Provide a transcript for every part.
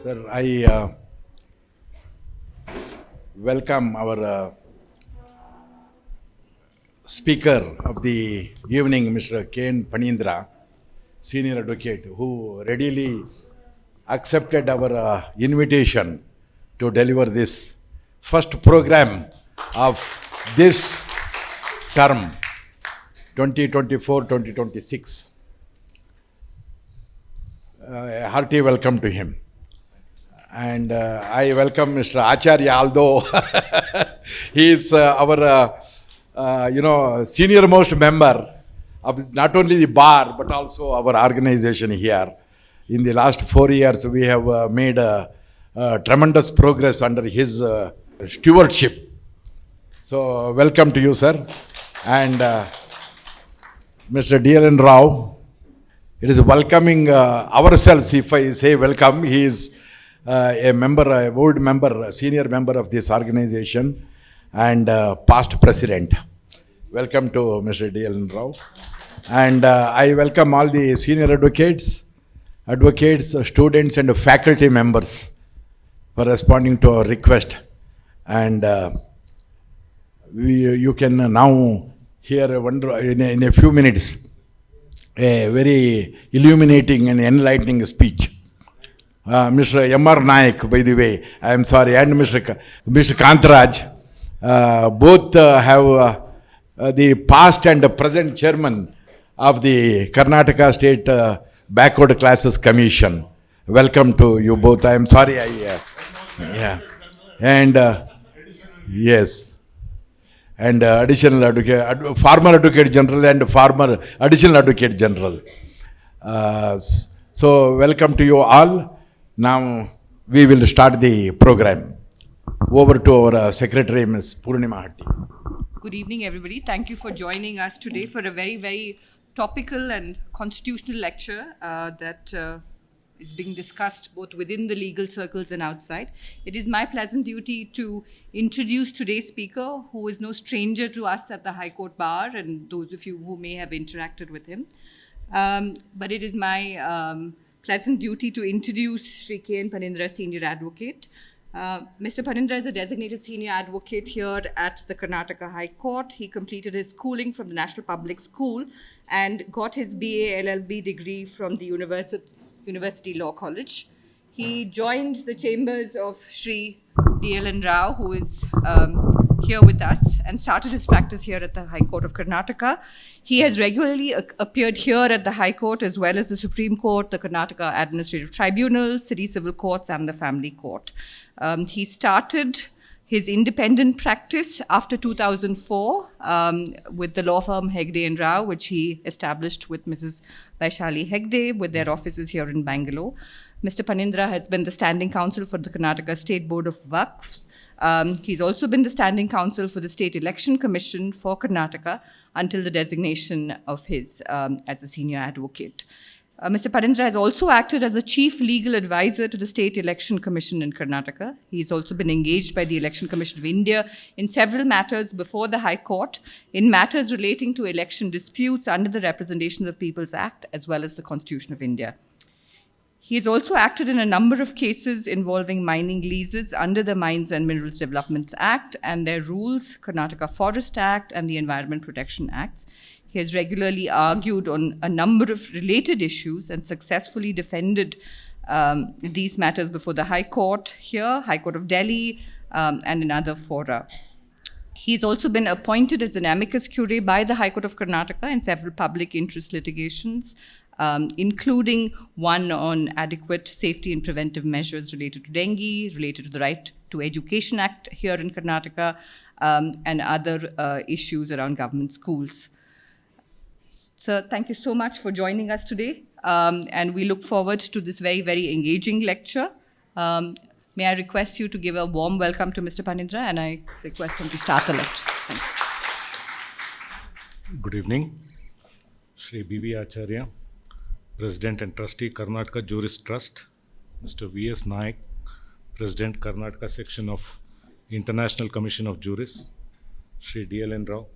Sir, I welcome our speaker of the evening, Mr. Phanindra, senior advocate, who readily accepted our invitation to deliver this first program of this term, 2024-2026. A hearty welcome to him. And I welcome Mr. Acharya, although he is our senior most member of not only the bar but also our organization here. In the last 4 years, we have made tremendous progress under his stewardship. So, welcome to you, sir. And Mr. DLN Rao, it is welcoming ourselves if I say welcome. He is a member, a old member, a senior member of this organization and past president. Welcome to Mr. D.L. Rao. And I welcome all the senior advocates, students and faculty members for responding to our request. And you can now hear in a few minutes a very illuminating and enlightening speech. Mr. M.R. Naik, by the way, I am sorry, and Mr. Kantaraj, both have the past and present chairman of the Karnataka State Backward Classes Commission. Welcome to you both. I am sorry, yeah. And yes. And additional advocate, former advocate general and former additional advocate general. So welcome to you all. Now we will start the program. Over to our secretary, Ms. Purnima Hatti. Good evening, everybody. Thank you for joining us today for a very, very topical and constitutional lecture that is being discussed both within the legal circles and outside. It is my pleasant duty to introduce today's speaker, who is no stranger to us at the High Court Bar and those of you who may have interacted with him. But it is my pleasant duty to introduce Shri Phanindra, Senior Advocate. Mr. Phanindra is a designated senior advocate here at the Karnataka High Court. He completed his schooling from the National Public School and got his BA LLB degree from the University Law College. He joined the chambers of Shri DLN Rao, who is here with us, and started his practice here at the High Court of Karnataka. He has regularly appeared here at the High Court as well as the Supreme Court, the Karnataka Administrative Tribunal, City Civil Courts, and the Family Court. He started his independent practice after 2004 with the law firm Hegde and Rao, which he established with Mrs. Vaishali Hegde with their offices here in Bengaluru. Mr. Phanindra has been the standing counsel for the Karnataka State Board of Waqfs. He's also been the standing counsel for the State Election Commission for Karnataka until the designation of his as a senior advocate. Mr. Phanindra has also acted as a chief legal advisor to the State Election Commission in Karnataka. He's also been engaged by the Election Commission of India in several matters before the High Court, in matters relating to election disputes under the Representation of People's Act as well as the Constitution of India. He has also acted in a number of cases involving mining leases under the Mines and Minerals Development Act and their rules, Karnataka Forest Act and the Environment Protection Acts. He has regularly argued on a number of related issues and successfully defended these matters before the High Court here, High Court of Delhi, and in other fora. He's also been appointed as an amicus curiae by the High Court of Karnataka in several public interest litigations, including one on adequate safety and preventive measures related to dengue, related to the Right to Education Act here in Karnataka, and other issues around government schools. Sir, thank you so much for joining us today, and we look forward to this very, very engaging lecture. May I request you to give a warm welcome to Mr. Phanindra, and I request him to start the lecture. Thank you. Good evening. Shri B.V. Acharya, President and Trustee, Karnataka Jurist Trust. Mr. V.S. Naik, President, Karnataka Section of International Commission of Jurists. Shri D.L.N. Rao,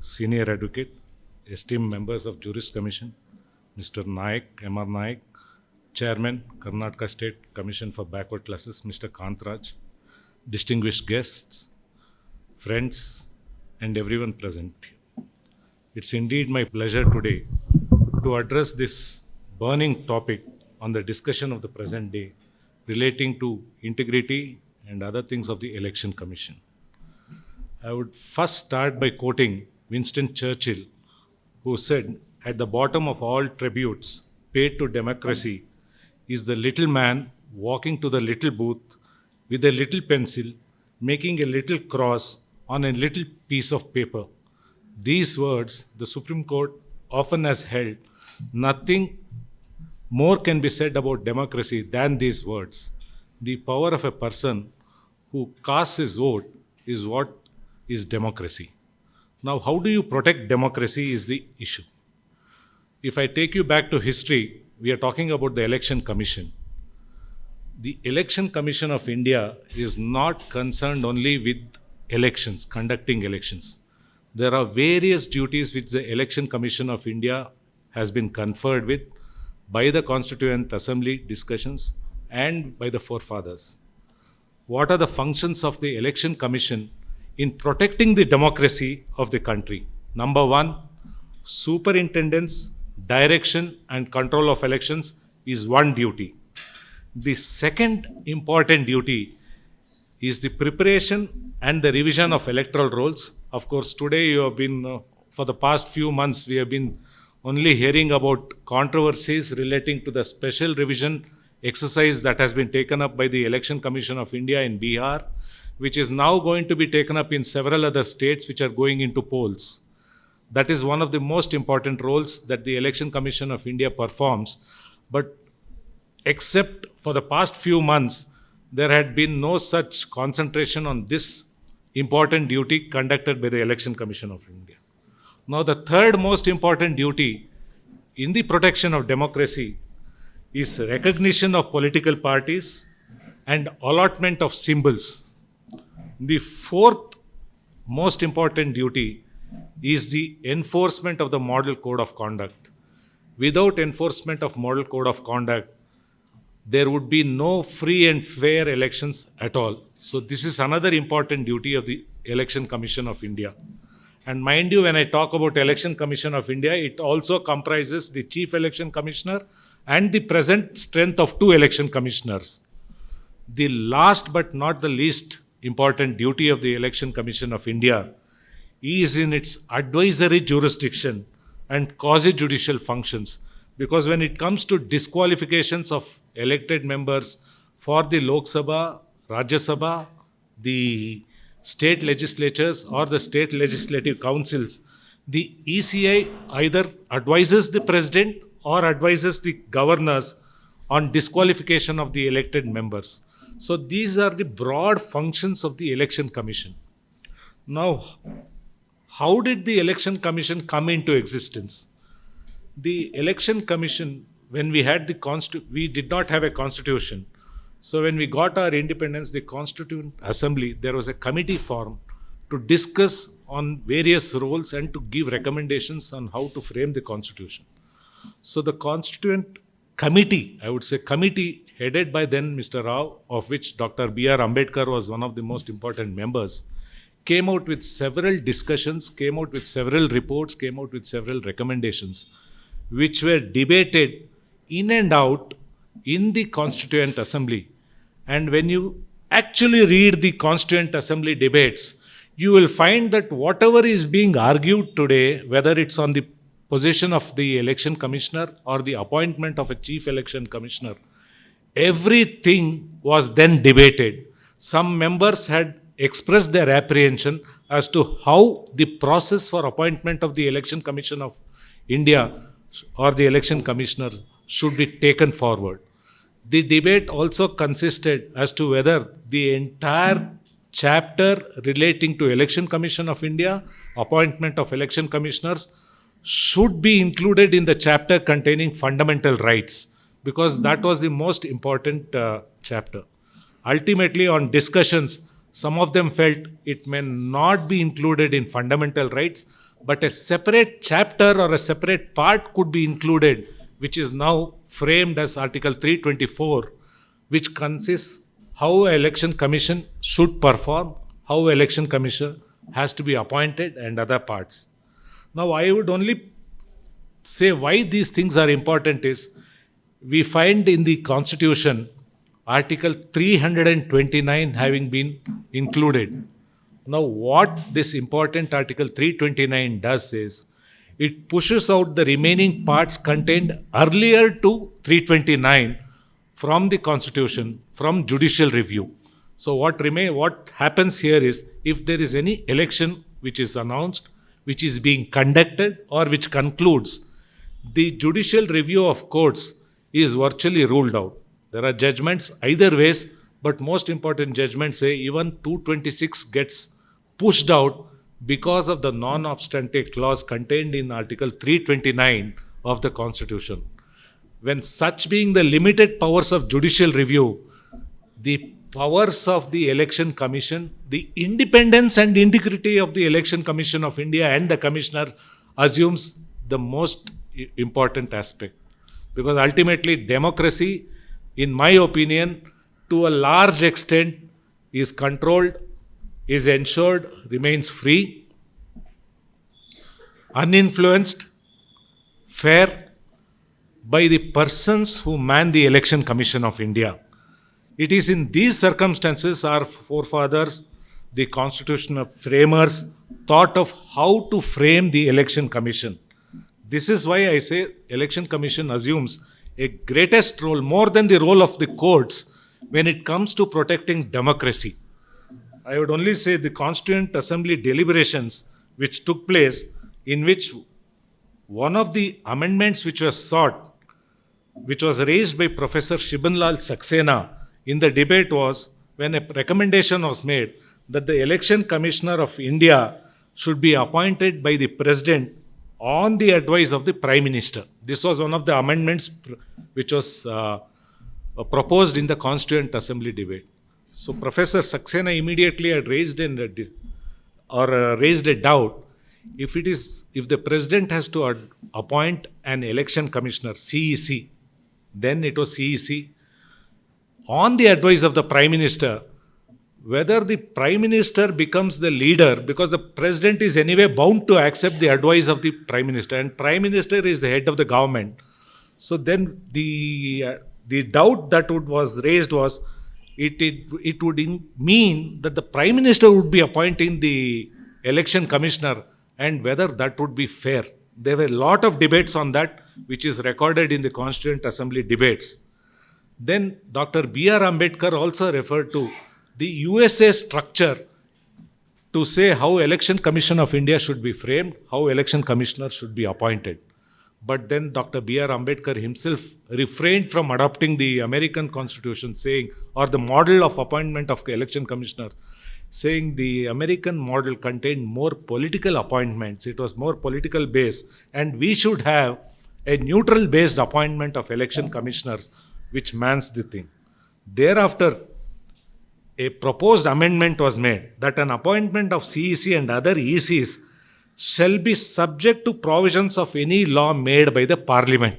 Senior Advocate, esteemed members of Jurist Commission. Mr. Naik, M.R. Naik, Chairman, Karnataka State Commission for Backward Classes, Mr. Kantraj, distinguished guests, friends, and everyone present. It's indeed my pleasure today to address this burning topic on the discussion of the present day relating to integrity and other things of the Election Commission. I would first start by quoting Winston Churchill, who said, "At the bottom of all tributes paid to democracy is the little man walking to the little booth with a little pencil, making a little cross on a little piece of paper." These words the Supreme Court often has held. Nothing more can be said about democracy than these words. The power of a person who casts his vote is what is democracy. Now, how do you protect democracy is the issue. If I take you back to history, we are talking about the Election Commission. The Election Commission of India is not concerned only with elections, conducting elections. There are various duties which the Election Commission of India has been conferred with by the Constituent Assembly discussions and by the forefathers. What are the functions of the Election Commission in protecting the democracy of the country? Number one, superintendence, direction, and control of elections is one duty. The second important duty is the preparation and the revision of electoral rolls. Of course, today you have been, for the past few months, we have been only hearing about controversies relating to the special revision exercise that has been taken up by the Election Commission of India in Bihar, which is now going to be taken up in several other states which are going into polls. That is one of the most important roles that the Election Commission of India performs. But except for the past few months, there had been no such concentration on this important duty conducted by the Election Commission of India. Now, the third most important duty in the protection of democracy is recognition of political parties and allotment of symbols. The fourth most important duty is the enforcement of the Model Code of Conduct. Without enforcement of Model Code of Conduct, there would be no free and fair elections at all. So this is another important duty of the Election Commission of India. And mind you, when I talk about Election Commission of India, it also comprises the Chief Election Commissioner and the present strength of 2 election commissioners. The last but not the least important duty of the Election Commission of India is in its advisory jurisdiction and quasi-judicial functions. Because when it comes to disqualifications of elected members for the Lok Sabha, Rajya Sabha, the state legislatures or the state legislative councils, the ECI either advises the president or advises the governors on disqualification of the elected members. So these are the broad functions of the Election Commission. Now, how did the Election Commission come into existence? The Election Commission, when we had we did not have a constitution. So when we got our independence, the Constituent Assembly, there was a committee formed to discuss on various roles and to give recommendations on how to frame the constitution. So the Constituent Committee, I would say committee headed by then Mr. Rao, of which Dr. B.R. Ambedkar was one of the most important members, came out with several discussions, came out with several reports, came out with several recommendations, which were debated in and out in the Constituent Assembly. And when you actually read the Constituent Assembly debates, you will find that whatever is being argued today, whether it's on the position of the election commissioner or the appointment of a chief election commissioner, everything was then debated. Some members had expressed their apprehension as to how the process for appointment of the Election Commission of India or the election commissioner should be taken forward. The debate also consisted as to whether the entire chapter relating to Election Commission of India, appointment of election commissioners, should be included in the chapter containing fundamental rights, because that was the most important chapter. Ultimately, on discussions, some of them felt it may not be included in fundamental rights, but a separate chapter or a separate part could be included which is now framed as Article 324, which consists how an election commission should perform, how election commission has to be appointed, and other parts. Now, I would only say why these things are important is we find in the Constitution Article 329 having been included. Now, what this important Article 329 does is it pushes out the remaining parts contained earlier to 329 from the Constitution, from judicial review. So what happens here is, if there is any election which is announced, which is being conducted, or which concludes, the judicial review of courts is virtually ruled out. There are judgments either ways, but most important judgments say even 226 gets pushed out because of the non-obstante clause contained in Article 329 of the Constitution. When such being the limited powers of judicial review, the powers of the Election Commission, the independence and integrity of the Election Commission of India and the Commissioner assumes the most important aspect. Because ultimately, democracy, in my opinion, to a large extent is controlled, is ensured, remains free, uninfluenced, fair by the persons who man the Election Commission of India. It is in these circumstances our forefathers, the constitutional framers, thought of how to frame the Election Commission. This is why I say Election Commission assumes a greatest role, more than the role of the courts, when it comes to protecting democracy. I would only say the Constituent Assembly deliberations which took place, in which one of the amendments which was sought, which was raised by Professor Shibanlal Saxena in the debate, was when a recommendation was made that the Election Commissioner of India should be appointed by the President on the advice of the Prime Minister. This was one of the amendments which was proposed in the Constituent Assembly debate. So Professor Saxena immediately had raised raised a doubt. If the President has to appoint an Election Commissioner, CEC, then it was CEC, on the advice of the Prime Minister, whether the Prime Minister becomes the leader, because the President is anyway bound to accept the advice of the Prime Minister, and Prime Minister is the head of the government. So then the doubt that was raised was, it would mean that the Prime Minister would be appointing the Election Commissioner, and whether that would be fair. There were a lot of debates on that, which is recorded in the Constituent Assembly debates. Then Dr. B.R. Ambedkar also referred to the USA structure to say how Election Commission of India should be framed, how Election Commissioner should be appointed. But then Dr. B.R. Ambedkar himself refrained from adopting the American Constitution, saying, or the model of appointment of Election Commissioners, saying the American model contained more political appointments. It was more political based, and we should have a neutral based appointment of Election Commissioners, which mans the thing. Thereafter, a proposed amendment was made that an appointment of CEC and other ECs shall be subject to provisions of any law made by the Parliament.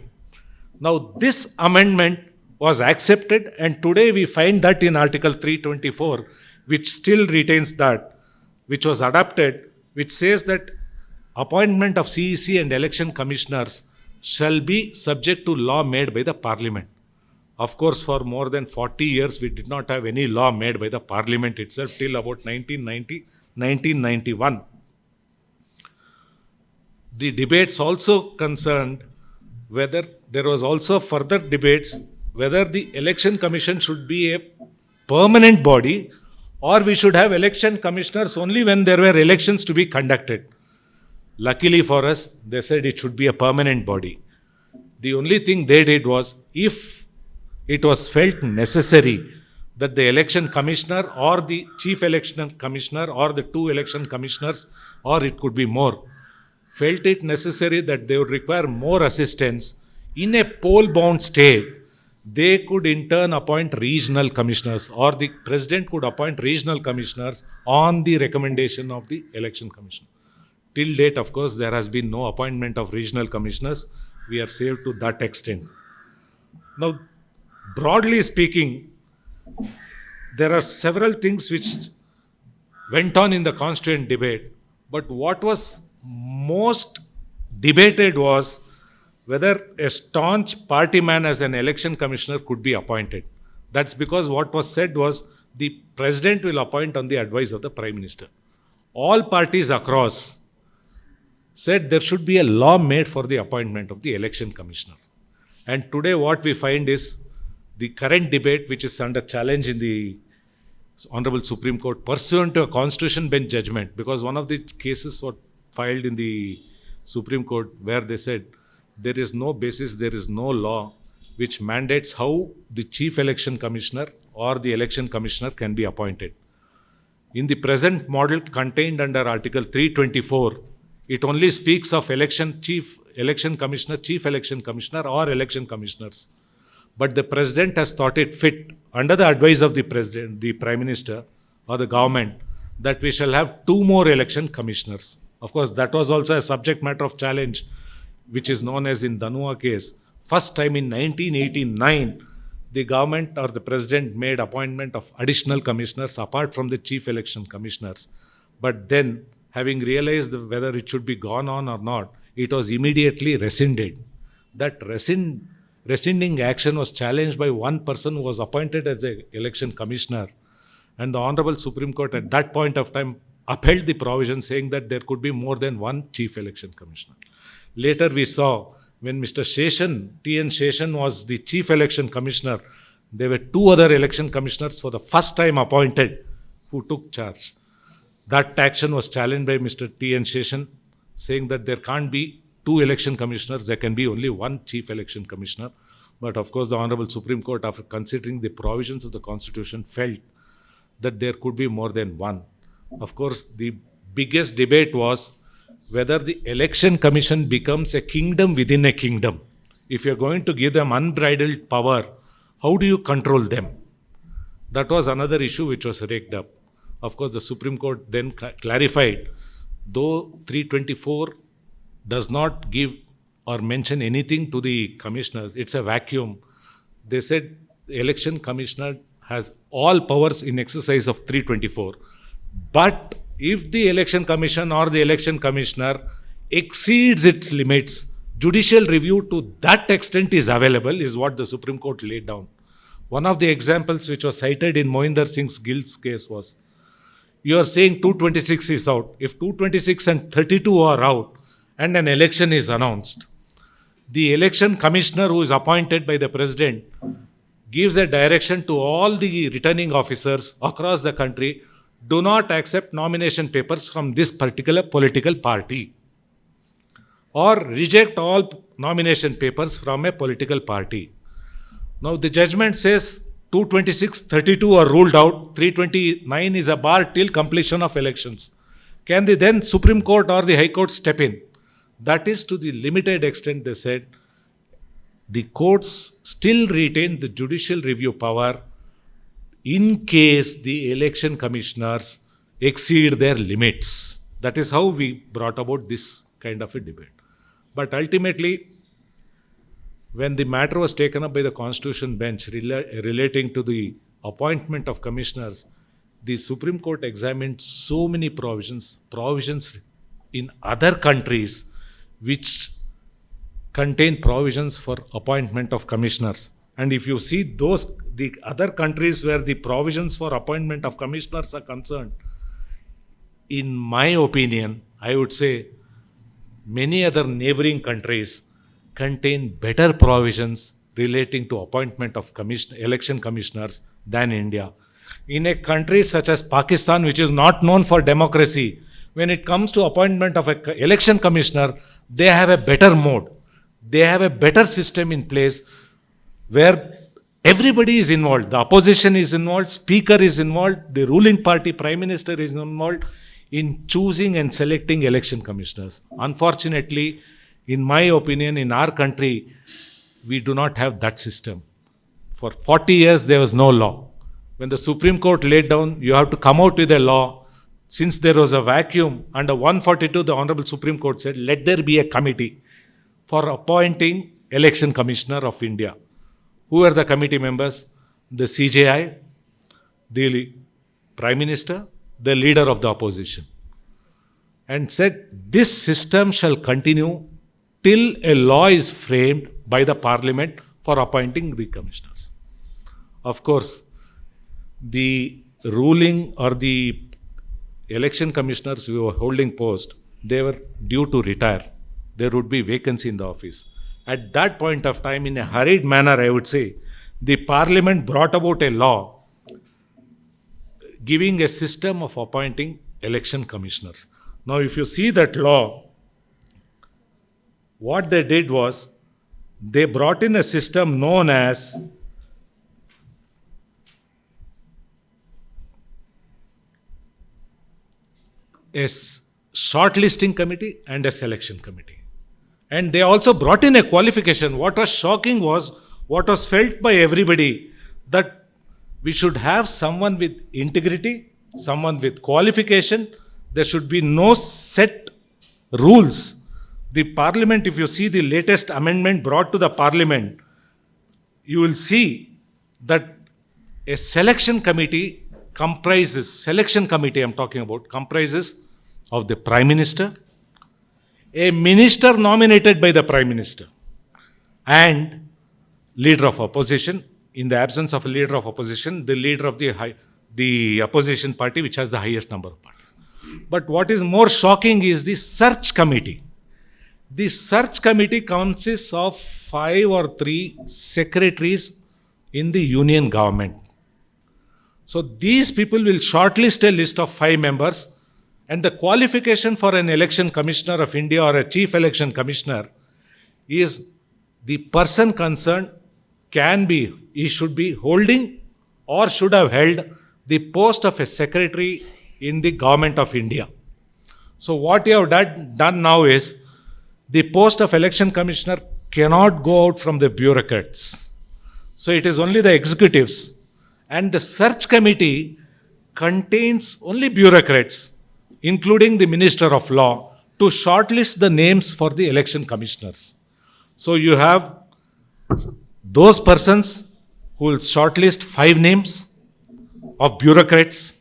Now, this amendment was accepted, and today we find that in Article 324, which still retains that, which was adopted, which says that appointment of CEC and election commissioners shall be subject to law made by the Parliament. Of course, for more than 40 years, we did not have any law made by the Parliament itself till about 1990, 1991. The debates also concerned whether there was also further debates whether the election commission should be a permanent body or we should have election commissioners only when there were elections to be conducted. Luckily for us, they said it should be a permanent body. The only thing they did was, if it was felt necessary that the election commissioner or the chief election commissioner or the two election commissioners, or it could be more, felt it necessary that they would require more assistance in a poll-bound state, they could in turn appoint regional commissioners, or the president could appoint regional commissioners on the recommendation of the election commission. Till date, of course, there has been no appointment of regional commissioners, we are saved to that extent. Now, broadly speaking, there are several things which went on in the constituent debate, but what was most debated was whether a staunch party man as an election commissioner could be appointed. That's because what was said was the president will appoint on the advice of the prime minister. All parties across said there should be a law made for the appointment of the election commissioner. And today what we find is the current debate, which is under challenge in the Honorable Supreme Court, pursuant to a Constitution Bench judgment, because one of the cases were filed in the Supreme Court where they said there is no basis, there is no law which mandates how the chief election commissioner or the election commissioner can be appointed. In the present model contained under Article 324, it only speaks of chief election commissioner or election commissioners. But the president has thought it fit, under the advice of the president, the prime minister or the government, that we shall have 2 more election commissioners. Of course, that was also a subject matter of challenge, which is known as in Dhanua case. First time in 1989, the government or the president made appointment of additional commissioners apart from the chief election commissioners. But then, having realized whether it should be gone on or not, it was immediately rescinded. That rescinding action was challenged by one person who was appointed as an election commissioner. And the Honorable Supreme Court at that point of time upheld the provision saying that there could be more than one chief election commissioner. Later we saw when Mr. Sheshan, T.N. Sheshan was the chief election commissioner, there were 2 other election commissioners for the first time appointed who took charge. That action was challenged by Mr. T.N. Sheshan, saying that there can't be 2 election commissioners, there can be only 1 chief election commissioner. But of course, the Honorable Supreme Court, after considering the provisions of the Constitution, felt that there could be more than 1. Of course, the biggest debate was whether the election commission becomes a kingdom within a kingdom. If you're going to give them unbridled power, how do you control them? That was another issue which was raked up. Of course, the Supreme Court then clarified, though 324 does not give or mention anything to the commissioners, it's a vacuum. They said the election commissioner has all powers in exercise of 324. But if the election commission or the election commissioner exceeds its limits, judicial review to that extent is available, is what the Supreme Court laid down. One of the examples which was cited in Mohinder Singh's Gill's case was, you are saying 226 is out. If 226 and 32 are out and an election is announced, the election commissioner who is appointed by the president gives a direction to all the returning officers across the country, do not accept nomination papers from this particular political party or reject all nomination papers from a political party. Now the judgment says 226, 32 are ruled out, 329 is a bar till completion of elections. Can the then Supreme Court or the High Court step in? That is to the limited extent, they said, the courts still retain the judicial review power in case the election commissioners exceed their limits. That is how we brought about this kind of a debate. But ultimately, when the matter was taken up by the Constitution Bench relating to the appointment of commissioners, the Supreme Court examined so many provisions in other countries which contain provisions for appointment of commissioners. And if you see the other countries where the provisions for appointment of commissioners are concerned, in my opinion, I would say many other neighboring countries contain better provisions relating to appointment of election commissioners than India. In a country such as Pakistan, which is not known for democracy, when it comes to appointment of an election commissioner, they have a better mode. They have a better system in place where everybody is involved. The opposition is involved, speaker is involved, the ruling party, prime minister is involved in choosing and selecting election commissioners. Unfortunately, in my opinion, in our country, we do not have that system. For 40 years, there was no law. When the Supreme Court laid down, you have to come out with a law. Since there was a vacuum, under 142, the Honorable Supreme Court said, let there be a committee for appointing Election Commissioner of India. Who are the committee members? The CJI, the Prime Minister, the leader of the opposition. And said this system shall continue till a law is framed by the Parliament for appointing the commissioners. Of course, the ruling or the election commissioners who were holding post, they were due to retire. There would be vacancy in the office. At that point of time, in a hurried manner, I would say, the Parliament brought about a law giving a system of appointing election commissioners. Now, if you see that law, what they did was, they brought in a system known as a shortlisting committee and a selection committee. And they also brought in a qualification. What was shocking was, what was felt by everybody, that we should have someone with integrity, someone with qualification. There should be no set rules. The Parliament, if you see the latest amendment brought to the Parliament, you will see that a selection committee comprises, selection committee I'm talking about, comprises of the Prime Minister, a minister nominated by the Prime Minister, and leader of opposition. In the absence of a leader of opposition, the leader of the opposition party, which has the highest number of parties. But what is more shocking is the search committee. The search committee consists of 5 or 3 secretaries in the union government. So these people will shortlist a list of 5 members, and the qualification for an election commissioner of India or a chief election commissioner is the person concerned he should be holding or should have held the post of a secretary in the government of India. So what you have done now is, the post of election commissioner cannot go out from the bureaucrats. So it is only the executives. And the search committee contains only bureaucrats, including the Minister of Law, to shortlist the names for the election commissioners. So you have those persons who will shortlist 5 names of bureaucrats.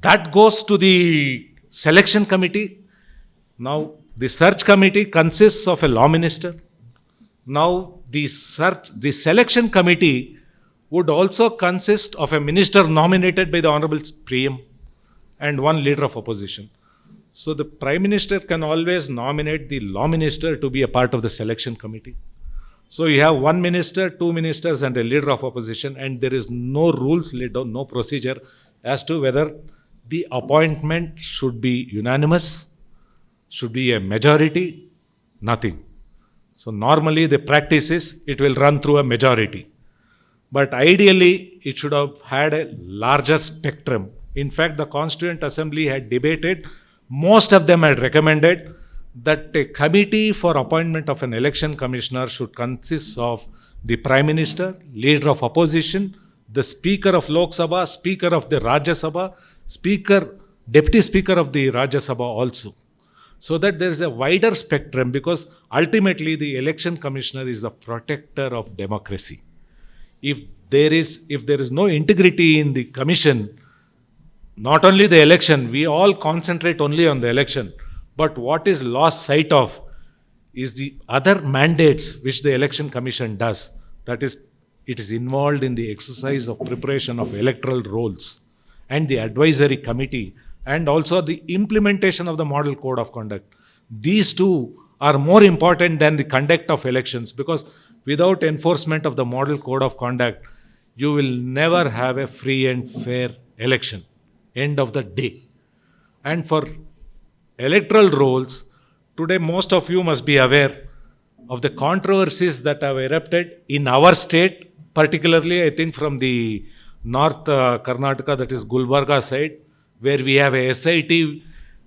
That goes to the selection committee. Now, the search committee consists of a law minister. Now, the selection committee would also consist of a minister nominated by the Honorable PM and 1 leader of opposition. So the Prime Minister can always nominate the law minister to be a part of the selection committee. So you have 1 minister, 2 ministers, and a leader of opposition, and there is no rules laid down, no procedure as to whether the appointment should be unanimous, should be a majority, nothing. So normally the practice is it will run through a majority. But ideally, it should have had a larger spectrum. In fact, the Constituent Assembly had debated, most of them had recommended that a committee for appointment of an election commissioner should consist of the Prime Minister, leader of opposition, the Speaker of Lok Sabha, Speaker of the Rajya Sabha, Deputy Speaker of the Rajya Sabha also. So that there is a wider spectrum, because ultimately the election commissioner is the protector of democracy. If there is no integrity in the commission, not only the election, we all concentrate only on the election, but what is lost sight of is the other mandates which the election commission does. That is, it is involved in the exercise of preparation of electoral rolls and the advisory committee, and also the implementation of the model code of conduct. These two are more important than the conduct of elections, because without enforcement of the model code of conduct, you will never have a free and fair election, end of the day. And for electoral rolls, today most of you must be aware of the controversies that have erupted in our state, particularly I think from the North Karnataka, that is Gulbarga side, where we have a SIT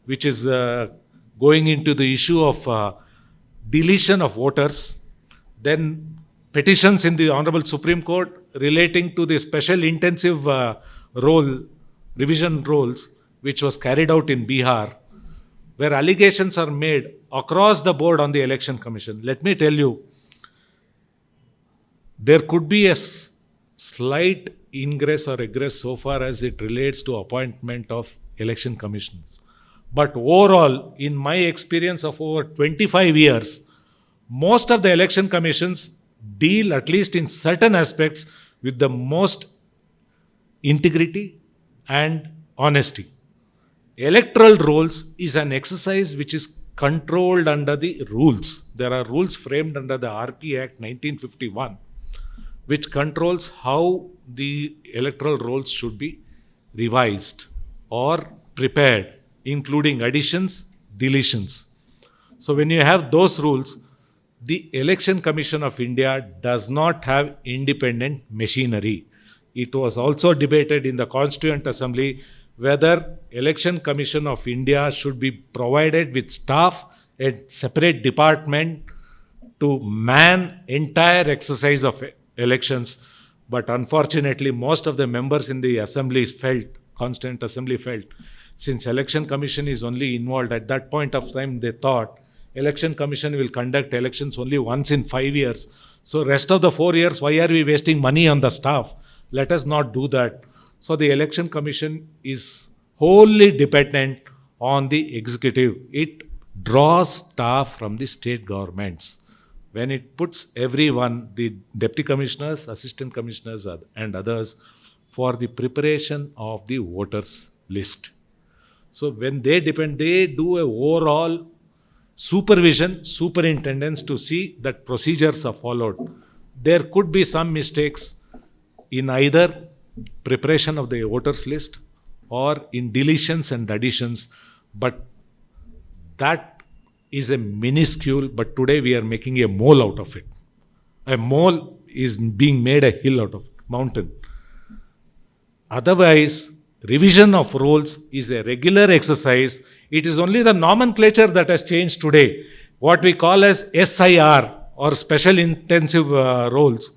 which is going into the issue of deletion of voters, then petitions in the Honorable Supreme Court relating to the special intensive revision rolls which was carried out in Bihar. where allegations are made across the board on the election commission. Let me tell you, there could be a slight ingress or egress so far as it relates to appointment of election commissioners. But overall, in my experience of over 25 years, most of the election commissions deal, at least in certain aspects, with the most integrity and honesty. Electoral rolls is an exercise which is controlled under the rules. There are rules framed under the RP Act 1951, which controls how the electoral rolls should be revised or prepared, including additions, deletions. So when you have those rules, the Election Commission of India does not have independent machinery. It was also debated in the Constituent Assembly whether Election Commission of India should be provided with staff, a separate department to man entire exercise of elections. But unfortunately, most of the members in the assembly felt, Constituent Assembly felt, since Election Commission is only involved at that point of time, they thought Election Commission will conduct elections only once in 5 years. So rest of the 4 years, why are we wasting money on the staff? Let us not do that. So the Election Commission is wholly dependent on the executive. It draws staff from the state governments. When it puts everyone, the deputy commissioners, assistant commissioners and others, for the preparation of the voters list. So when they depend, they do a overall supervision, superintendence to see that procedures are followed. There could be some mistakes in either preparation of the voters list or in deletions and additions, but that is a minuscule, but today we are making a mole out of it. A mole is being made a hill out of it, mountain. Otherwise, revision of roles is a regular exercise. It is only the nomenclature that has changed today. What we call as SIR or special intensive roles.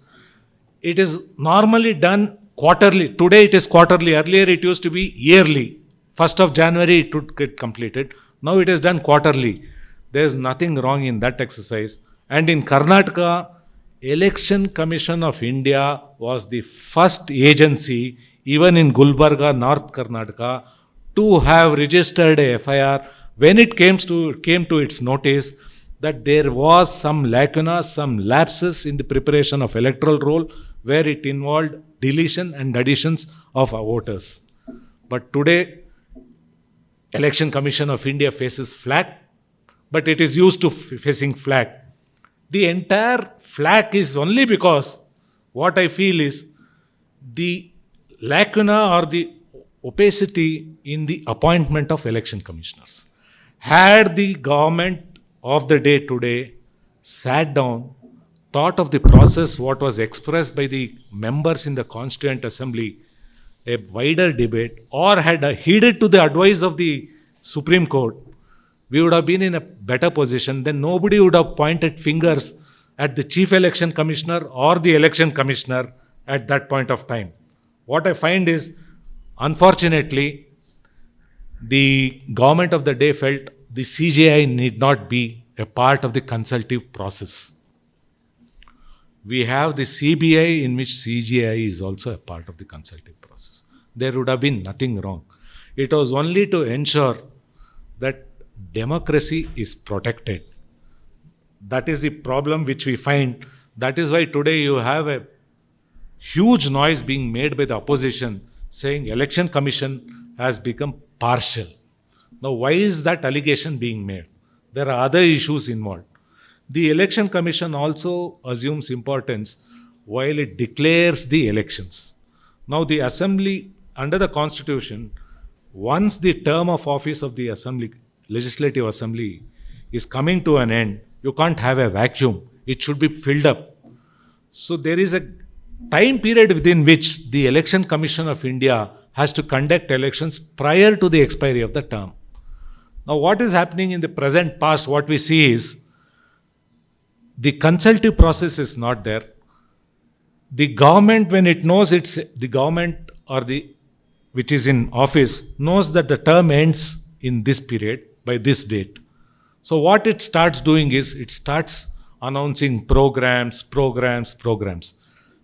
It is normally done quarterly. Today it is quarterly. Earlier it used to be yearly. 1st of January it would get completed. Now it is done quarterly. There is nothing wrong in that exercise. And in Karnataka, Election Commission of India was the first agency, even in Gulbarga, North Karnataka, to have registered a FIR when it came to its notice that there was some lacuna, some lapses in the preparation of electoral roll where it involved deletion and additions of voters. But today, Election Commission of India faces flat, but it is used to facing flat. The entire flat is only because what I feel is the lacuna or the opacity in the appointment of election commissioners. Had the government of the day today sat down, thought of the process, what was expressed by the members in the Constituent Assembly, a wider debate, or had heeded to the advice of the Supreme Court, we would have been in a better position. Then nobody would have pointed fingers at the Chief Election Commissioner or the Election Commissioner at that point of time. What I find is, unfortunately, the government of the day felt the CJI need not be a part of the consultative process. We have the CBI in which CJI is also a part of the consultative process. There would have been nothing wrong. It was only to ensure that democracy is protected. That is the problem which we find. That is why today you have a huge noise being made by the opposition saying election commission has become partial. Now, why is that allegation being made? There are other issues involved. The election commission also assumes importance while it declares the elections. Now, the assembly, under the constitution, once the term of office of the assembly, legislative assembly, is coming to an end, you can't have a vacuum. It should be filled up. So there is a time period within which the Election Commission of India has to conduct elections prior to the expiry of the term. Now, what is happening in the present past, what we see is the consultative process is not there. The government, when it knows it's the government or the which is in office, knows that the term ends in this period. by this date. So what it starts doing is it starts announcing programs.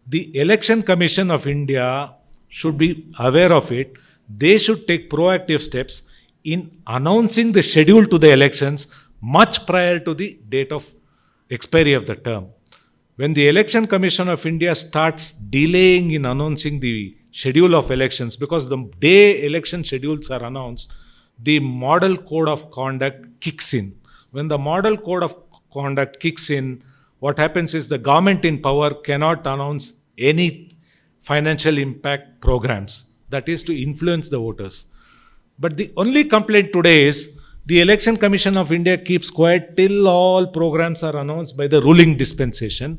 The Election Commission of India should be aware of it. They should take proactive steps in announcing the schedule to the elections much prior to the date of expiry of the term. When the Election Commission of India starts delaying in announcing the schedule of elections, because the day election schedules are announced, the model code of conduct kicks in. When the model code of conduct kicks in, what happens is the government in power cannot announce any financial impact programs, that is to influence the voters. But the only complaint today is the Election Commission of India keeps quiet till all programs are announced by the ruling dispensation.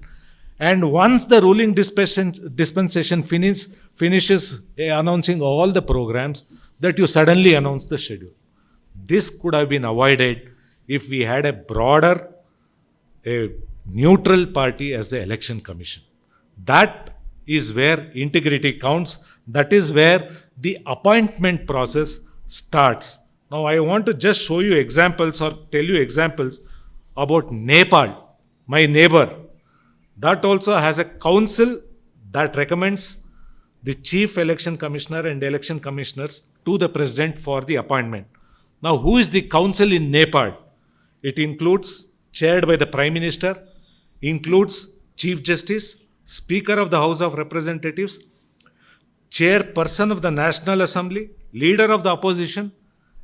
And once the ruling dispensation finishes announcing all the programs, that you suddenly announce the schedule. This could have been avoided if we had a neutral party as the Election Commission. That is where integrity counts. That is where the appointment process starts. Now, I want to just show you examples or tell you examples about Nepal, my neighbor. That also has a council that recommends the chief election commissioner and election commissioners to the president for the appointment. Now, who is the council in Nepal? It includes, chaired by the Prime Minister, includes Chief Justice, Speaker of the House of Representatives, Chairperson of the National Assembly, Leader of the Opposition,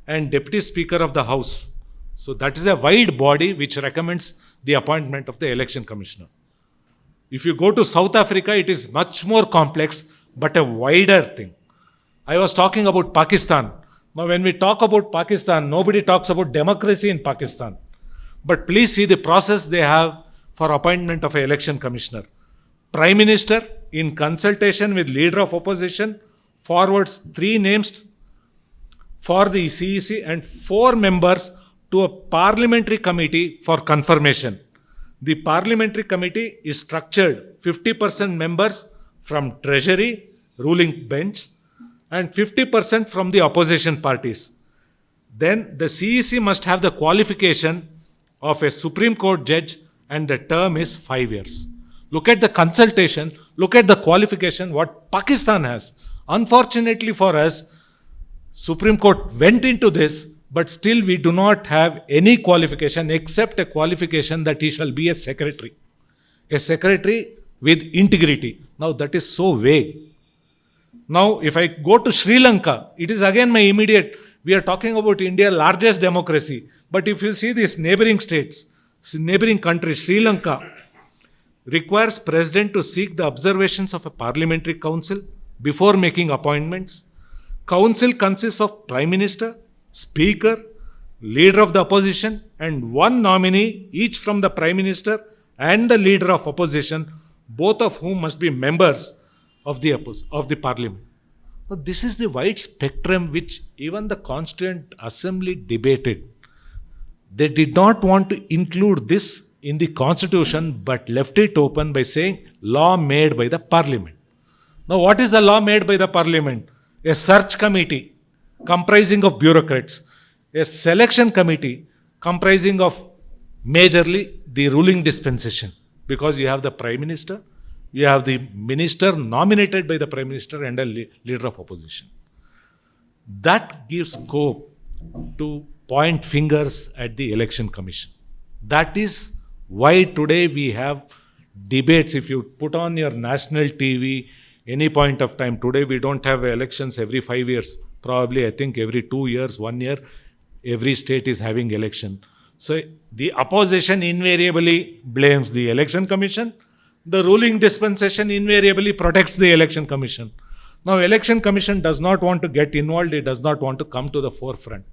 and Deputy Speaker of the House. So that is a wide body which recommends the appointment of the Election Commissioner. If you go to South Africa, it is much more complex, but a wider thing. I was talking about Pakistan. Now, when we talk about Pakistan, nobody talks about democracy in Pakistan. But please see the process they have for appointment of an election commissioner. Prime Minister, in consultation with Leader of Opposition, forwards 3 names for the CEC and 4 members to a parliamentary committee for confirmation. The parliamentary committee is structured 50% members from Treasury, ruling bench, and 50% from the opposition parties. Then the CEC must have the qualification of a Supreme Court judge, and the term is 5 years. Look at the consultation, look at the qualification, what Pakistan has. Unfortunately for us, Supreme Court went into this, but still we do not have any qualification except a qualification that he shall be a secretary with integrity. Now that is so vague. Now if I go to Sri Lanka, it is again my immediate, we are talking about India, largest democracy. But if you see these neighboring states, neighboring countries, Sri Lanka requires president to seek the observations of a parliamentary council before making appointments. Council consists of Prime Minister, Speaker, Leader of the Opposition, and 1 nominee, each from the Prime Minister and the Leader of Opposition, both of whom must be members of the Parliament. Now, this is the wide spectrum which even the Constituent Assembly debated. They did not want to include this in the Constitution, but left it open by saying law made by the Parliament. Now, what is the law made by the Parliament? A search committee comprising of bureaucrats, a selection committee comprising of majorly the ruling dispensation, because you have the Prime Minister, you have the minister nominated by the Prime Minister and a Leader of Opposition. That gives scope to point fingers at the Election Commission. That is why today we have debates. If you put on your national TV any point of time, today we don't have elections every 5 years. Probably I think every 2 years, 1 year, every state is having election. So the opposition invariably blames the Election Commission. The ruling dispensation invariably protects the Election Commission. Now, Election Commission does not want to get involved. It does not want to come to the forefront.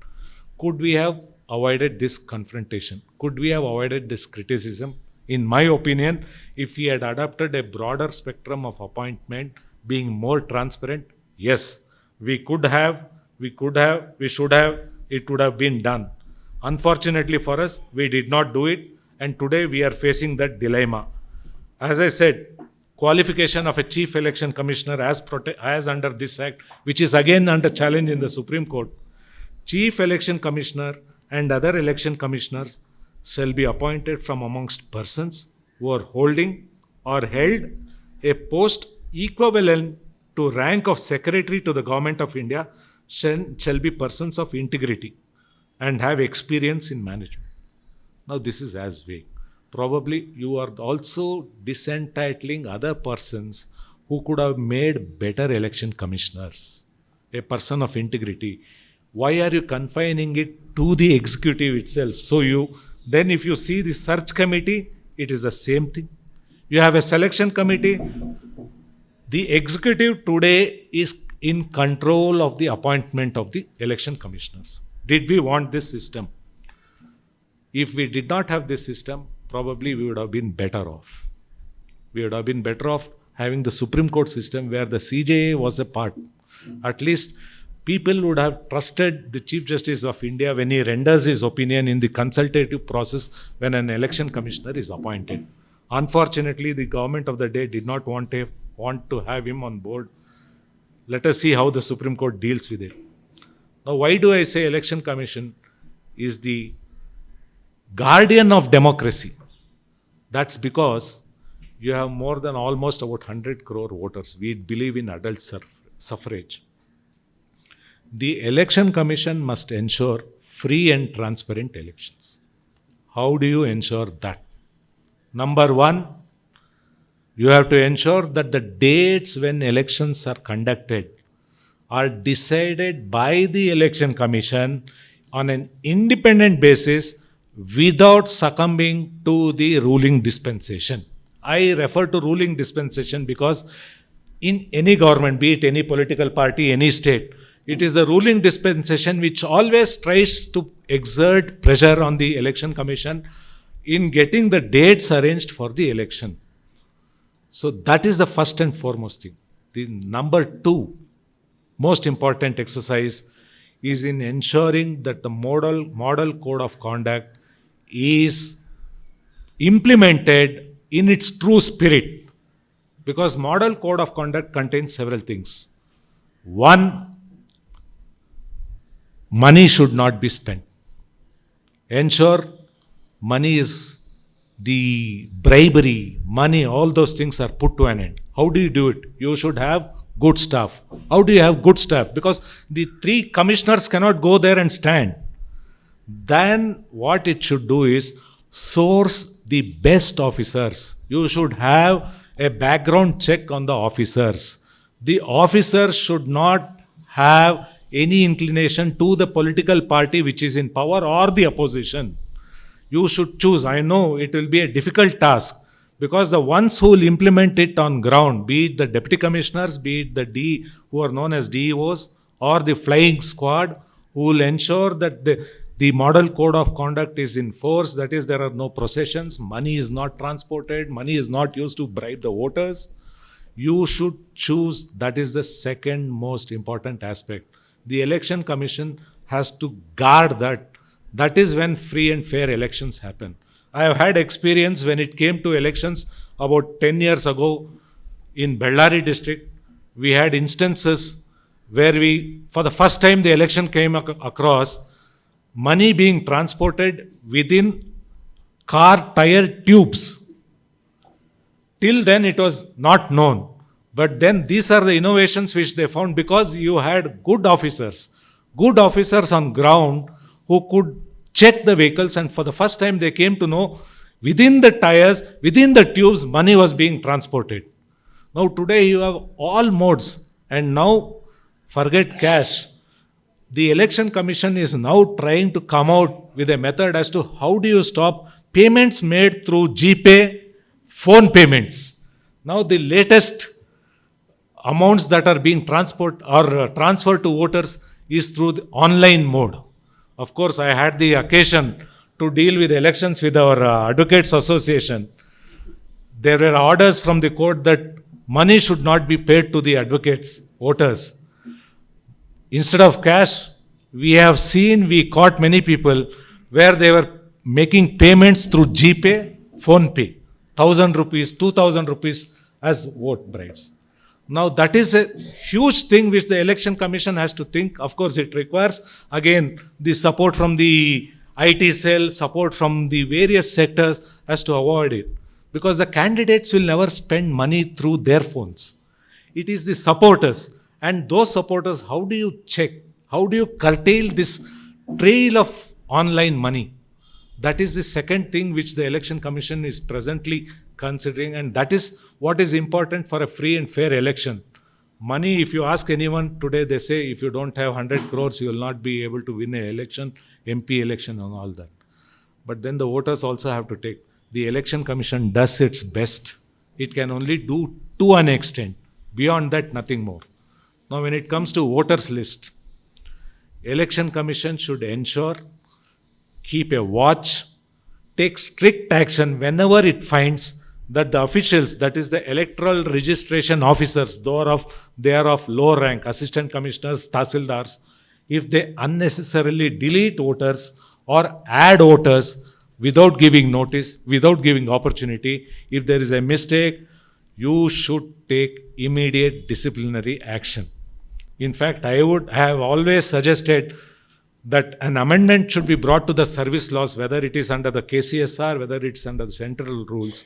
Could we have avoided this confrontation? Could we have avoided this criticism? In my opinion, if we had adopted a broader spectrum of appointment, being more transparent, yes, we should have, it would have been done. Unfortunately for us, we did not do it, and today we are facing that dilemma. As I said, qualification of a chief election commissioner as under this act, which is again under challenge in the Supreme Court. Chief election commissioner and other election commissioners shall be appointed from amongst persons who are holding or held a post equivalent to rank of secretary to the government of India shall be persons of integrity and have experience in management. Now this is as vague. Probably you are also disentitling other persons who could have made better election commissioners. A person of integrity. Why are you confining it to the executive itself? So then if you see the search committee, it is the same thing. You have a selection committee. The executive today is in control of the appointment of the election commissioners. Did we want this system? If we did not have this system, probably we would have been better off. We would have been better off having the Supreme Court system where the CJA was a part. At least people would have trusted the Chief Justice of India when he renders his opinion in the consultative process when an election commissioner is appointed. Unfortunately, the government of the day did not want to have him on board. Let us see how the Supreme Court deals with it. Now, why do I say election commission is the guardian of democracy? That's because you have more than almost about 100 crore voters. We believe in adult suffrage. The election commission must ensure free and transparent elections. How do you ensure that? Number one, you have to ensure that the dates when elections are conducted are decided by the election commission on an independent basis without succumbing to the ruling dispensation. I refer to ruling dispensation because in any government, be it any political party, any state, it is the ruling dispensation which always tries to exert pressure on the election commission in getting the dates arranged for the election. So that is the first and foremost thing. The number two most important exercise is in ensuring that the model code of conduct is implemented in its true spirit. Because model code of conduct contains several things. One, money should not be spent. Ensure money is the bribery, money, all those things are put to an end. How do you do it? You should have good staff. How do you have good staff? Because the three commissioners cannot go there and stand. Then what it should do is source the best officers. You should have a background check on the officers. The officers should not have any inclination to the political party which is in power or the opposition. You should choose. I know it will be a difficult task because the ones who will implement it on ground, be it the deputy commissioners, be it the who are known as DEOs or the flying squad, who will ensure that the model code of conduct is in force. That is, there are no processions, money is not transported, money is not used to bribe the voters. You should choose. That is the second most important aspect. The election commission has to guard that. That is when free and fair elections happen. I have had experience when it came to elections about 10 years ago in Bellary district. We had instances where for the first time the election came across, money being transported within car tire tubes. Till then it was not known. But then these are the innovations which they found because you had good officers on ground who could check the vehicles, and for the first time they came to know within the tires, within the tubes, money was being transported. Now today you have all modes, and now forget cash. The election commission is now trying to come out with a method as to how do you stop payments made through GPay, phone payments. Now the latest amounts that are being transferred to voters is through the online mode. Of course, I had the occasion to deal with elections with our Advocates Association. There were orders from the court that money should not be paid to the advocates, voters. Instead of cash, we caught many people where they were making payments through GPay, PhonePe, 1,000 rupees, 2,000 rupees as vote bribes. Now that is a huge thing which the election commission has to think. Of course, it requires again the support from the IT cell, support from the various sectors as to avoid it. Because the candidates will never spend money through their phones. It is the supporters. And those supporters, how do you check? How do you curtail this trail of online money? That is the second thing which the Election Commission is presently considering, and that is what is important for a free and fair election. Money, if you ask anyone today, they say if you don't have 100 crores, you will not be able to win an election, MP election and all that. But then the voters also have to take. The Election Commission does its best. It can only do to an extent. Beyond that, nothing more. Now, when it comes to voters list, Election Commission should ensure, keep a watch, take strict action whenever it finds that the officials, that is the electoral registration officers, they are of low rank, assistant commissioners, tahsildars, if they unnecessarily delete voters or add voters without giving notice, without giving opportunity, if there is a mistake, you should take immediate disciplinary action. In fact, I have always suggested that an amendment should be brought to the service laws, whether it is under the KCSR, whether it's under the central rules,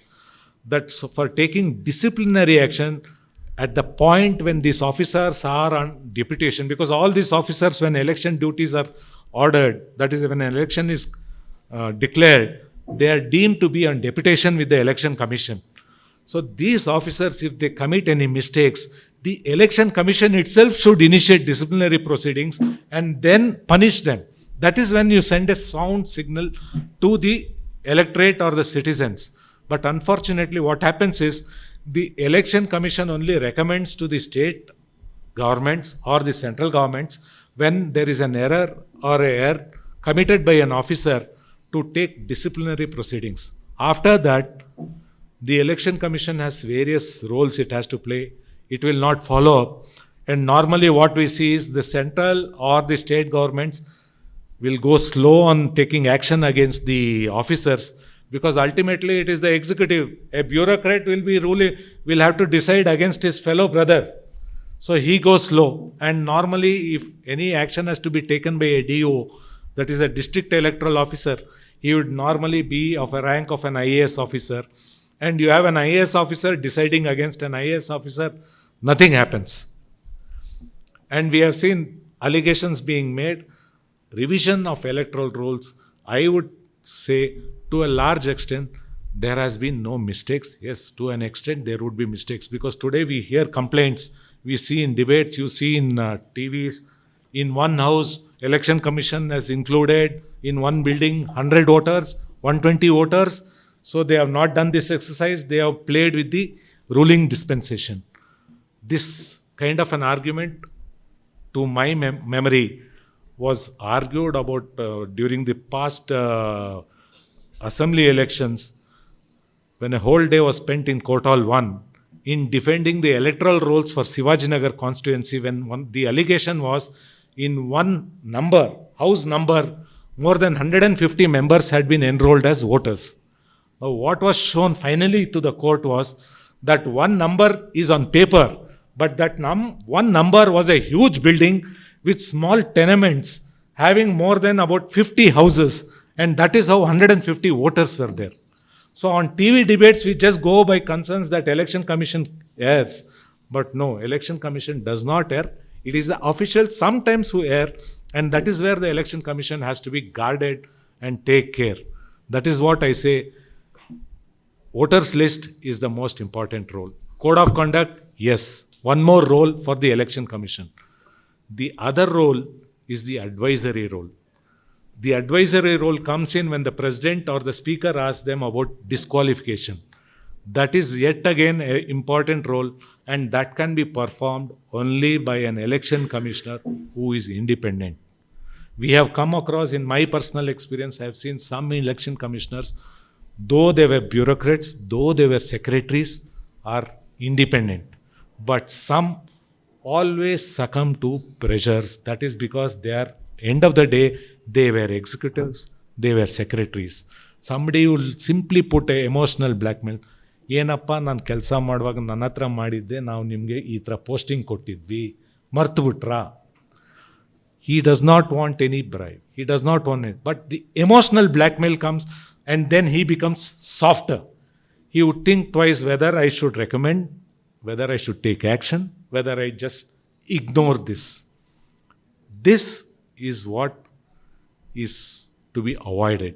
that for taking disciplinary action at the point when these officers are on deputation, because all these officers, when election duties are ordered, that is when an election is declared, they are deemed to be on deputation with the Election Commission. So these officers, if they commit any mistakes, the Election Commission itself should initiate disciplinary proceedings and then punish them. That is when you send a sound signal to the electorate or the citizens. But unfortunately, what happens is the Election Commission only recommends to the state governments or the central governments when there is an error or a error committed by an officer to take disciplinary proceedings. After that, the Election Commission has various roles it has to play. It will not follow up. And normally what we see is the central or the state governments will go slow on taking action against the officers, because ultimately it is the executive. A bureaucrat will have to decide against his fellow brother. So he goes slow. And normally if any action has to be taken by a DO, that is a district electoral officer, he would normally be of a rank of an IAS officer. And you have an IAS officer deciding against an IAS officer, nothing happens. And we have seen allegations being made, revision of electoral rules. I would say to a large extent, there has been no mistakes. Yes, to an extent, there would be mistakes, because today we hear complaints. We see in debates, you see in TVs, in one house, Election Commission has included in one building 100 voters, 120 voters. So they have not done this exercise. They have played with the ruling dispensation. This kind of an argument, to my memory, was argued about during the past assembly elections, when a whole day was spent in Court Hall 1 in defending the electoral rolls for Sivajinagar constituency, when the allegation was in one number, house number, more than 150 members had been enrolled as voters. Now, what was shown finally to the court was that one number is on paper, but that one number was a huge building with small tenements having more than about 50 houses, and that is how 150 voters were there. So on TV debates, we just go by concerns that Election Commission errs. But no, Election Commission does not err. It is the officials sometimes who err, and that is where the Election Commission has to be guarded and take care. That is what I say. Voters list is the most important role. Code of conduct, yes. One more role for the Election Commission. The other role is the advisory role. The advisory role comes in when the president or the speaker asks them about disqualification. That is yet again an important role, and that can be performed only by an election commissioner who is independent. We have come across, in my personal experience, I have seen some election commissioners, though they were bureaucrats, though they were secretaries, are independent. But some always succumb to pressures. That is because they are, end of the day, they were executives, they were secretaries. Somebody will simply put a emotional blackmail. ಏನಪ್ಪ ನಾನು ಕೆಲಸ ಮಾಡುವಾಗ ನನ್ನ ಹತ್ರ ಮಾಡಿದ್ದೆ, ನಾವು ನಿಮಗೆ ಈ ಥರ ಪೋಸ್ಟಿಂಗ್ ಕೊಟ್ಟಿದ್ವಿ, ಮರ್ತು ಬಿಟ್ರಾ? He does not want any bribe. He does not want it. But the emotional blackmail comes and then he becomes softer. He would think twice whether I should recommend, whether I should take action, whether I just ignore this. This is what is to be avoided.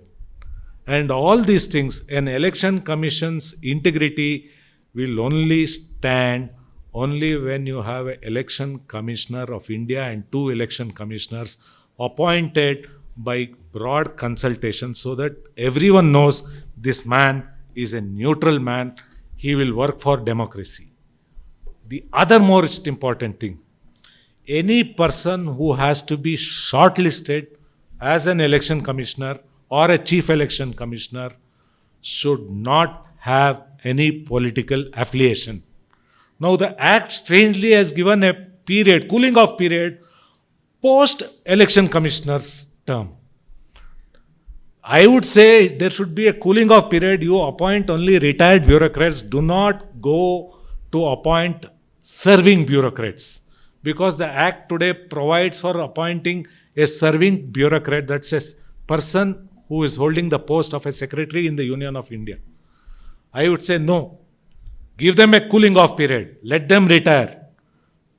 And all these things, an election commission's integrity will only stand only when you have an election commissioner of India and 2 election commissioners appointed by broad consultation, so that everyone knows this man is a neutral man. He will work for democracy. The other most important thing, any person who has to be shortlisted as an election commissioner or a chief election commissioner should not have any political affiliation. Now the Act strangely has given a period, cooling off period, post-election commissioner's term. I would say there should be a cooling off period. You appoint only retired bureaucrats. Do not go to appoint serving bureaucrats. Because the Act today provides for appointing a serving bureaucrat, that's a person who is holding the post of a secretary in the Union of India. I would say no. Give them a cooling off period. Let them retire.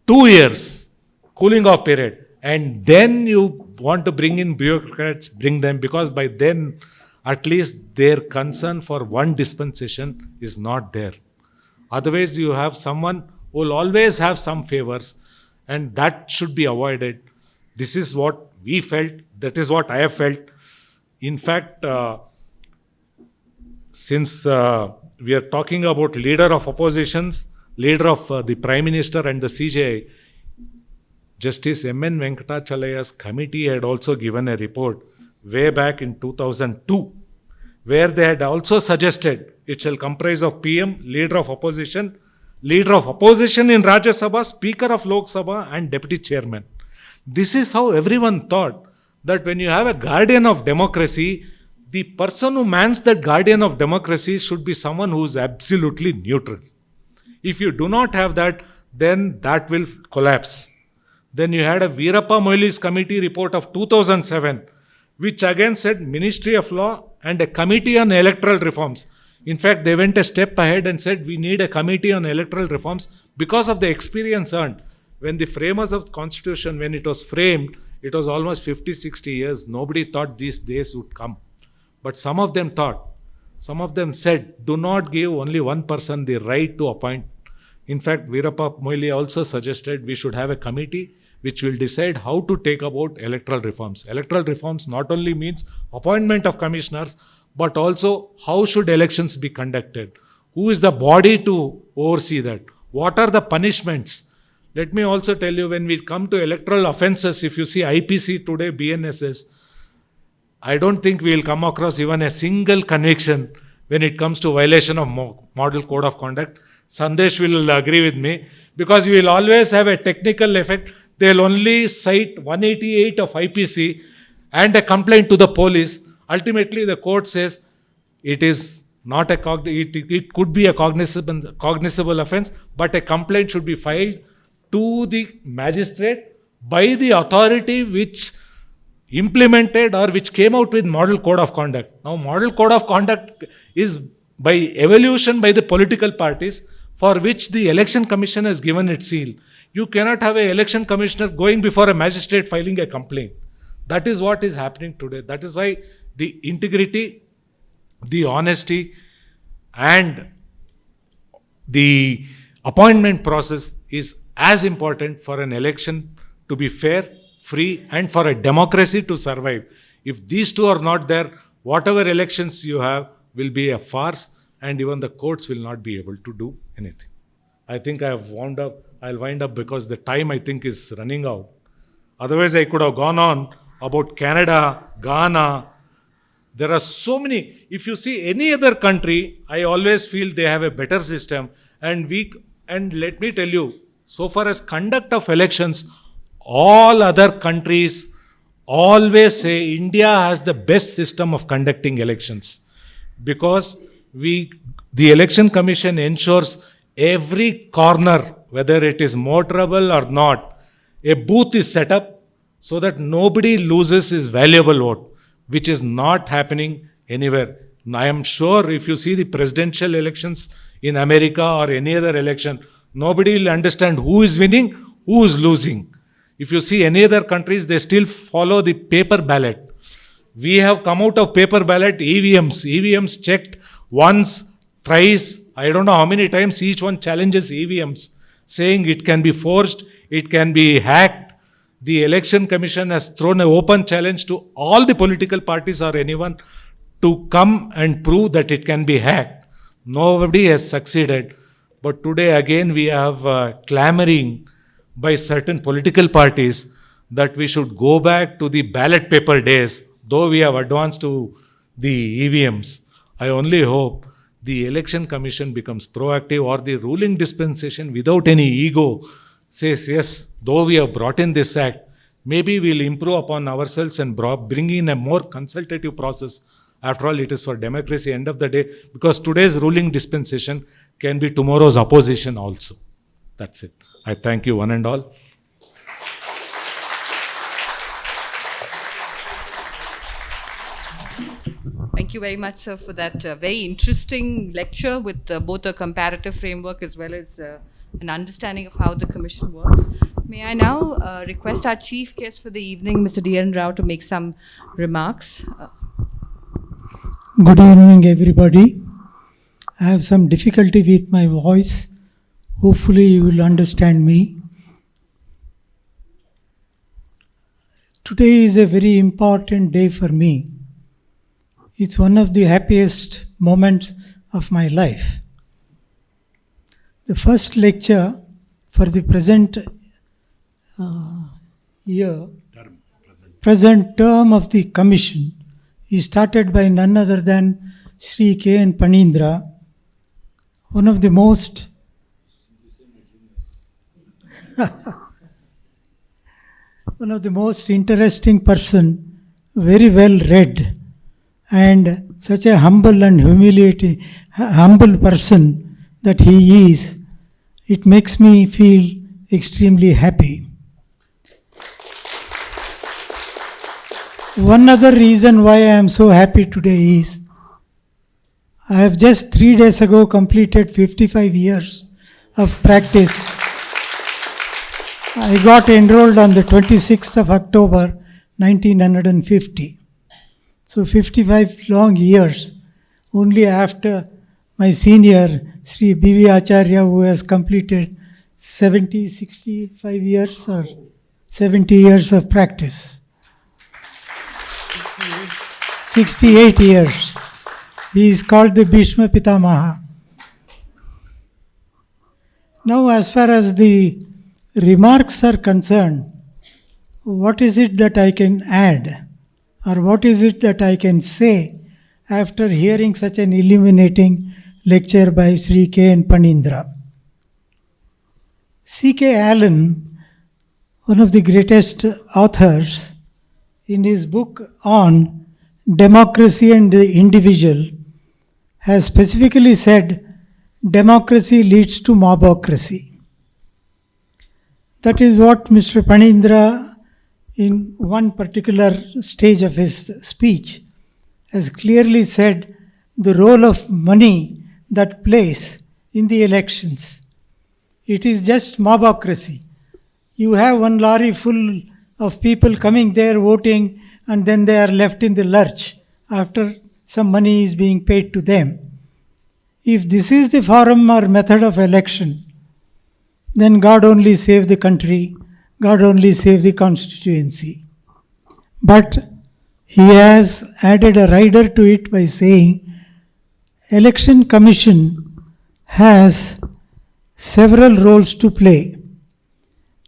2 years cooling off period. And then you want to bring in bureaucrats, bring them, because by then at least their concern for one dispensation is not there. Otherwise you have someone who will always have some favors, and that should be avoided. This is what we felt. That is what I have felt. In fact, since we are talking about leader of oppositions, leader of the Prime Minister and the CJI, Justice M.N. Venkatachalaya's committee had also given a report way back in 2002, where they had also suggested it shall comprise of PM, leader of opposition in Rajya Sabha, Speaker of Lok Sabha and Deputy Chairman. This is how everyone thought, that when you have a guardian of democracy, the person who mans that guardian of democracy should be someone who is absolutely neutral. If you do not have that, then that will collapse. Then you had a Veerappa Moili's committee report of 2007, which again said Ministry of Law and a committee on electoral reforms. In fact, they went a step ahead and said we need a committee on electoral reforms because of the experience earned. When the framers of the constitution, when it was framed, it was almost 50, 60 years. Nobody thought these days would come. But some of them thought, some of them said, do not give only one person the right to appoint. In fact, Veerappa Moili also suggested we should have a committee which will decide how to take about electoral reforms. Electoral reforms not only means appointment of commissioners, but also how should elections be conducted? Who is the body to oversee that? What are the punishments? Let me also tell you, when we come to electoral offences, if you see IPC today, BNSS, I don't think we will come across even a single conviction when it comes to violation of Model Code of Conduct. Sandesh will agree with me, because you will always have a technical effect. They will only cite 188 of IPC and a complaint to the police. Ultimately, the court says it is not it could be a cognizable offence, but a complaint should be filed to the magistrate by the authority which implemented or which came out with Model Code of Conduct. Now, Model Code of Conduct is by evolution by the political parties, for which the Election Commission has given its seal. You cannot have an election commissioner going before a magistrate filing a complaint. That is what is happening today. That is why the integrity, the honesty, and the appointment process is as important for an election to be fair, free, and for a democracy to survive. If these two are not there, whatever elections you have will be a farce, and even the courts will not be able to do anything. I think I have wound up. I'll wind up because the time, I think, is running out. Otherwise, I could have gone on about Canada, Ghana. There are so many. If you see any other country, I always feel they have a better system. And let me tell you, so far as conduct of elections, all other countries always say India has the best system of conducting elections, because the Election Commission ensures every corner, whether it is motorable or not, a booth is set up. so that nobody loses his valuable vote, which is not happening anywhere. I am sure if you see the presidential elections in America or any other election, nobody will understand who is winning, who is losing. If you see any other countries, they still follow the paper ballot. We have come out of paper ballot, EVMs. EVMs checked once, thrice, I don't know how many times each one challenges EVMs, saying it can be forged, it can be hacked. The Election Commission has thrown an open challenge to all the political parties or anyone to come and prove that it can be hacked. Nobody has succeeded. But today again we have clamoring by certain political parties that we should go back to the ballot paper days, though we have advanced to the EVMs. I only hope the Election Commission becomes proactive, or the ruling dispensation without any ego says, yes, though we have brought in this act, maybe we'll improve upon ourselves and bring in a more consultative process. After all, it is for democracy, end of the day, because today's ruling dispensation can be tomorrow's opposition also. That's it. I thank you one and all. Thank you very much, sir, for that very interesting lecture with both a comparative framework as well as an understanding of how the Commission works. May I now request our chief guest for the evening, Mr. D.N. Rao, to make some remarks. Good evening, everybody. I have some difficulty with my voice. Hopefully you will understand me. Today is a very important day for me. It's one of the happiest moments of my life. The first lecture for the present present term of the Commission is started by none other than Shri K.N. Phanindra, one of the most interesting person, very well read, and such a humble and humble person that he is. It makes me feel extremely happy. One other reason why I am so happy today is I have just 3 days ago completed 55 years of practice. I got enrolled on the 26th of October 1950. So 55 long years, only after my senior Shri B.V. Acharya, who has completed 65 years or 70 years of practice. 68 years. He is called the Bhishma Pitamaha. Now, as far as the remarks are concerned, what is it that I can add, or what is it that I can say after hearing such an illuminating lecture by Sri K.N. Phanindra? C.K. Allen, one of the greatest authors, in his book on democracy and the individual, has specifically said democracy leads to mobocracy. That is what Mr. Phanindra, in one particular stage of his speech, has clearly said the role of money that plays in the elections. It is just mobocracy. You have one lorry full of people coming there voting, and then they are left in the lurch after some money is being paid to them. If this is the form or method of election, then God only save the country, God only save the constituency. But he has added a rider to it by saying, Election Commission has several roles to play.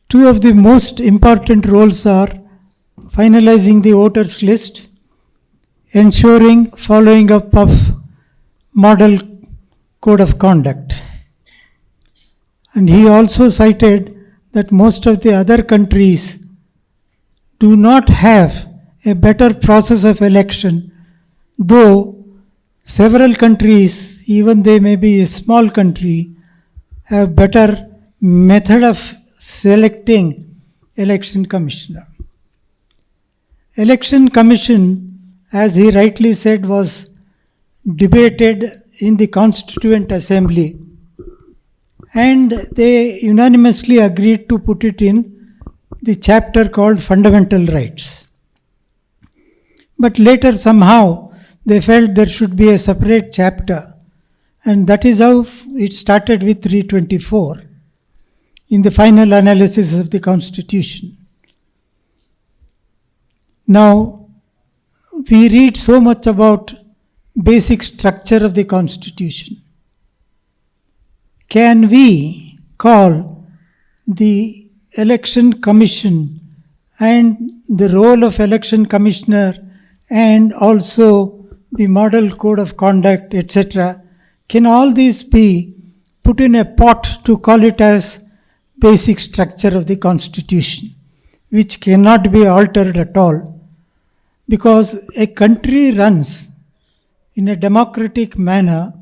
Two of the most important roles are finalizing the voters list, ensuring following up of model code of conduct. And he also cited that most of the other countries do not have a better process of election, though several countries, even they may be a small country, have better method of selecting election commissioner. Election Commission, as he rightly said, was debated in the Constituent Assembly, and they unanimously agreed to put it in the chapter called Fundamental Rights. But later somehow they felt there should be a separate chapter, and that is how it started with 324 in the final analysis of the Constitution. Now, we read so much about basic structure of the Constitution. Can we call the Election Commission and the role of Election Commissioner and also the Model Code of Conduct, etc., can all these be put in a pot to call it as basic structure of the Constitution, which cannot be altered at all? Because a country runs in a democratic manner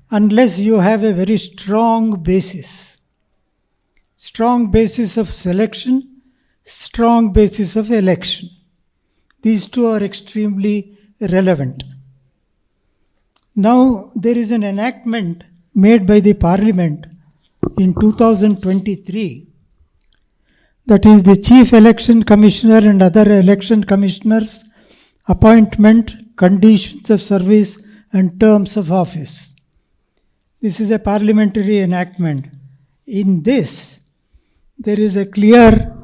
unless you have a very strong basis of selection, strong basis of election. These two are extremely relevant. Now, there is an enactment made by the Parliament in 2023, that is the Chief Election Commissioner and other election commissioners' appointment, conditions of service and terms of office. This is a parliamentary enactment. In this, there is a clear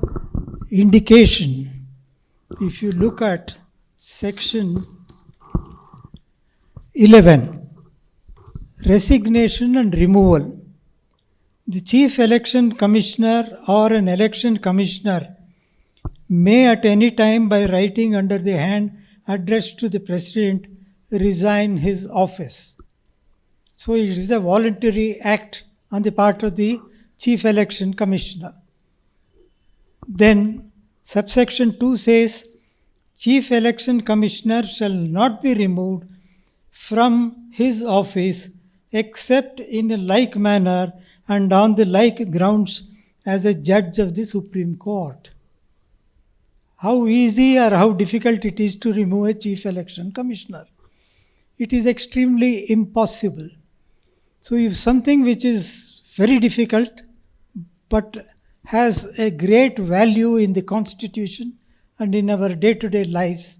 indication. If you look at section 11, resignation and removal. The Chief Election Commissioner or an election commissioner may at any time, by writing under the hand addressed to the President, resign his office. So it is a voluntary act on the part of the Chief Election Commissioner. Then subsection 2 says, Chief Election Commissioner shall not be removed from his office except in a like manner and on the like grounds as a judge of the Supreme Court. How easy or how difficult it is to remove a Chief Election Commissioner. It is extremely impossible. So if something which is very difficult but has a great value in the Constitution and in our day-to-day lives,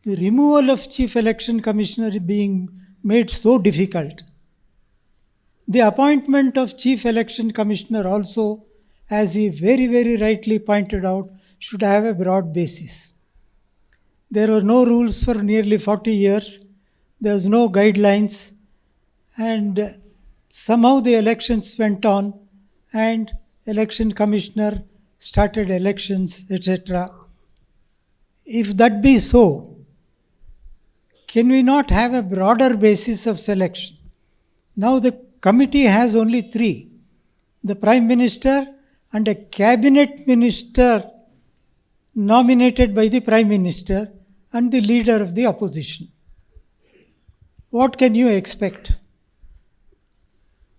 the removal of Chief Election Commissioner being made so difficult, the appointment of Chief Election Commissioner also, as he very, very rightly pointed out, should have a broad basis. There were no rules for nearly 40 years. There was no guidelines. And somehow the elections went on and election commissioner started elections, etc. If that be so, can we not have a broader basis of selection? Now the committee has only 3. The Prime Minister and a cabinet minister nominated by the Prime Minister and the leader of the opposition. What can you expect?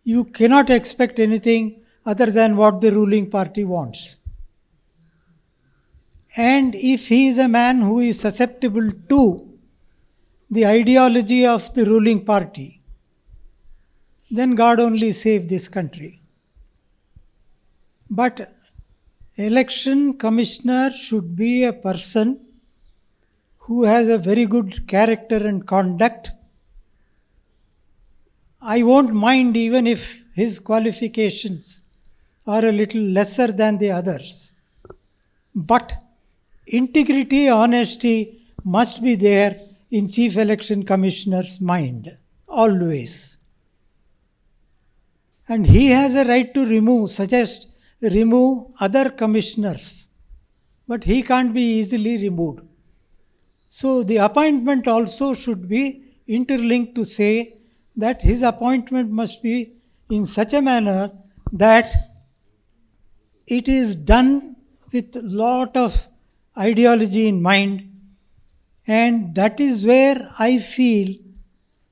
You cannot expect anything other than what the ruling party wants. And if he is a man who is susceptible to the ideology of the ruling party, then God only save this country. But election commissioner should be a person who has a very good character and conduct. I won't mind even if his qualifications are a little lesser than the others. But integrity, honesty must be there in Chief Election Commissioner's mind, always. And he has a right to remove other commissioners, but he can't be easily removed. So the appointment also should be interlinked to say that his appointment must be in such a manner that it is done with a lot of ideology in mind, and that is where I feel,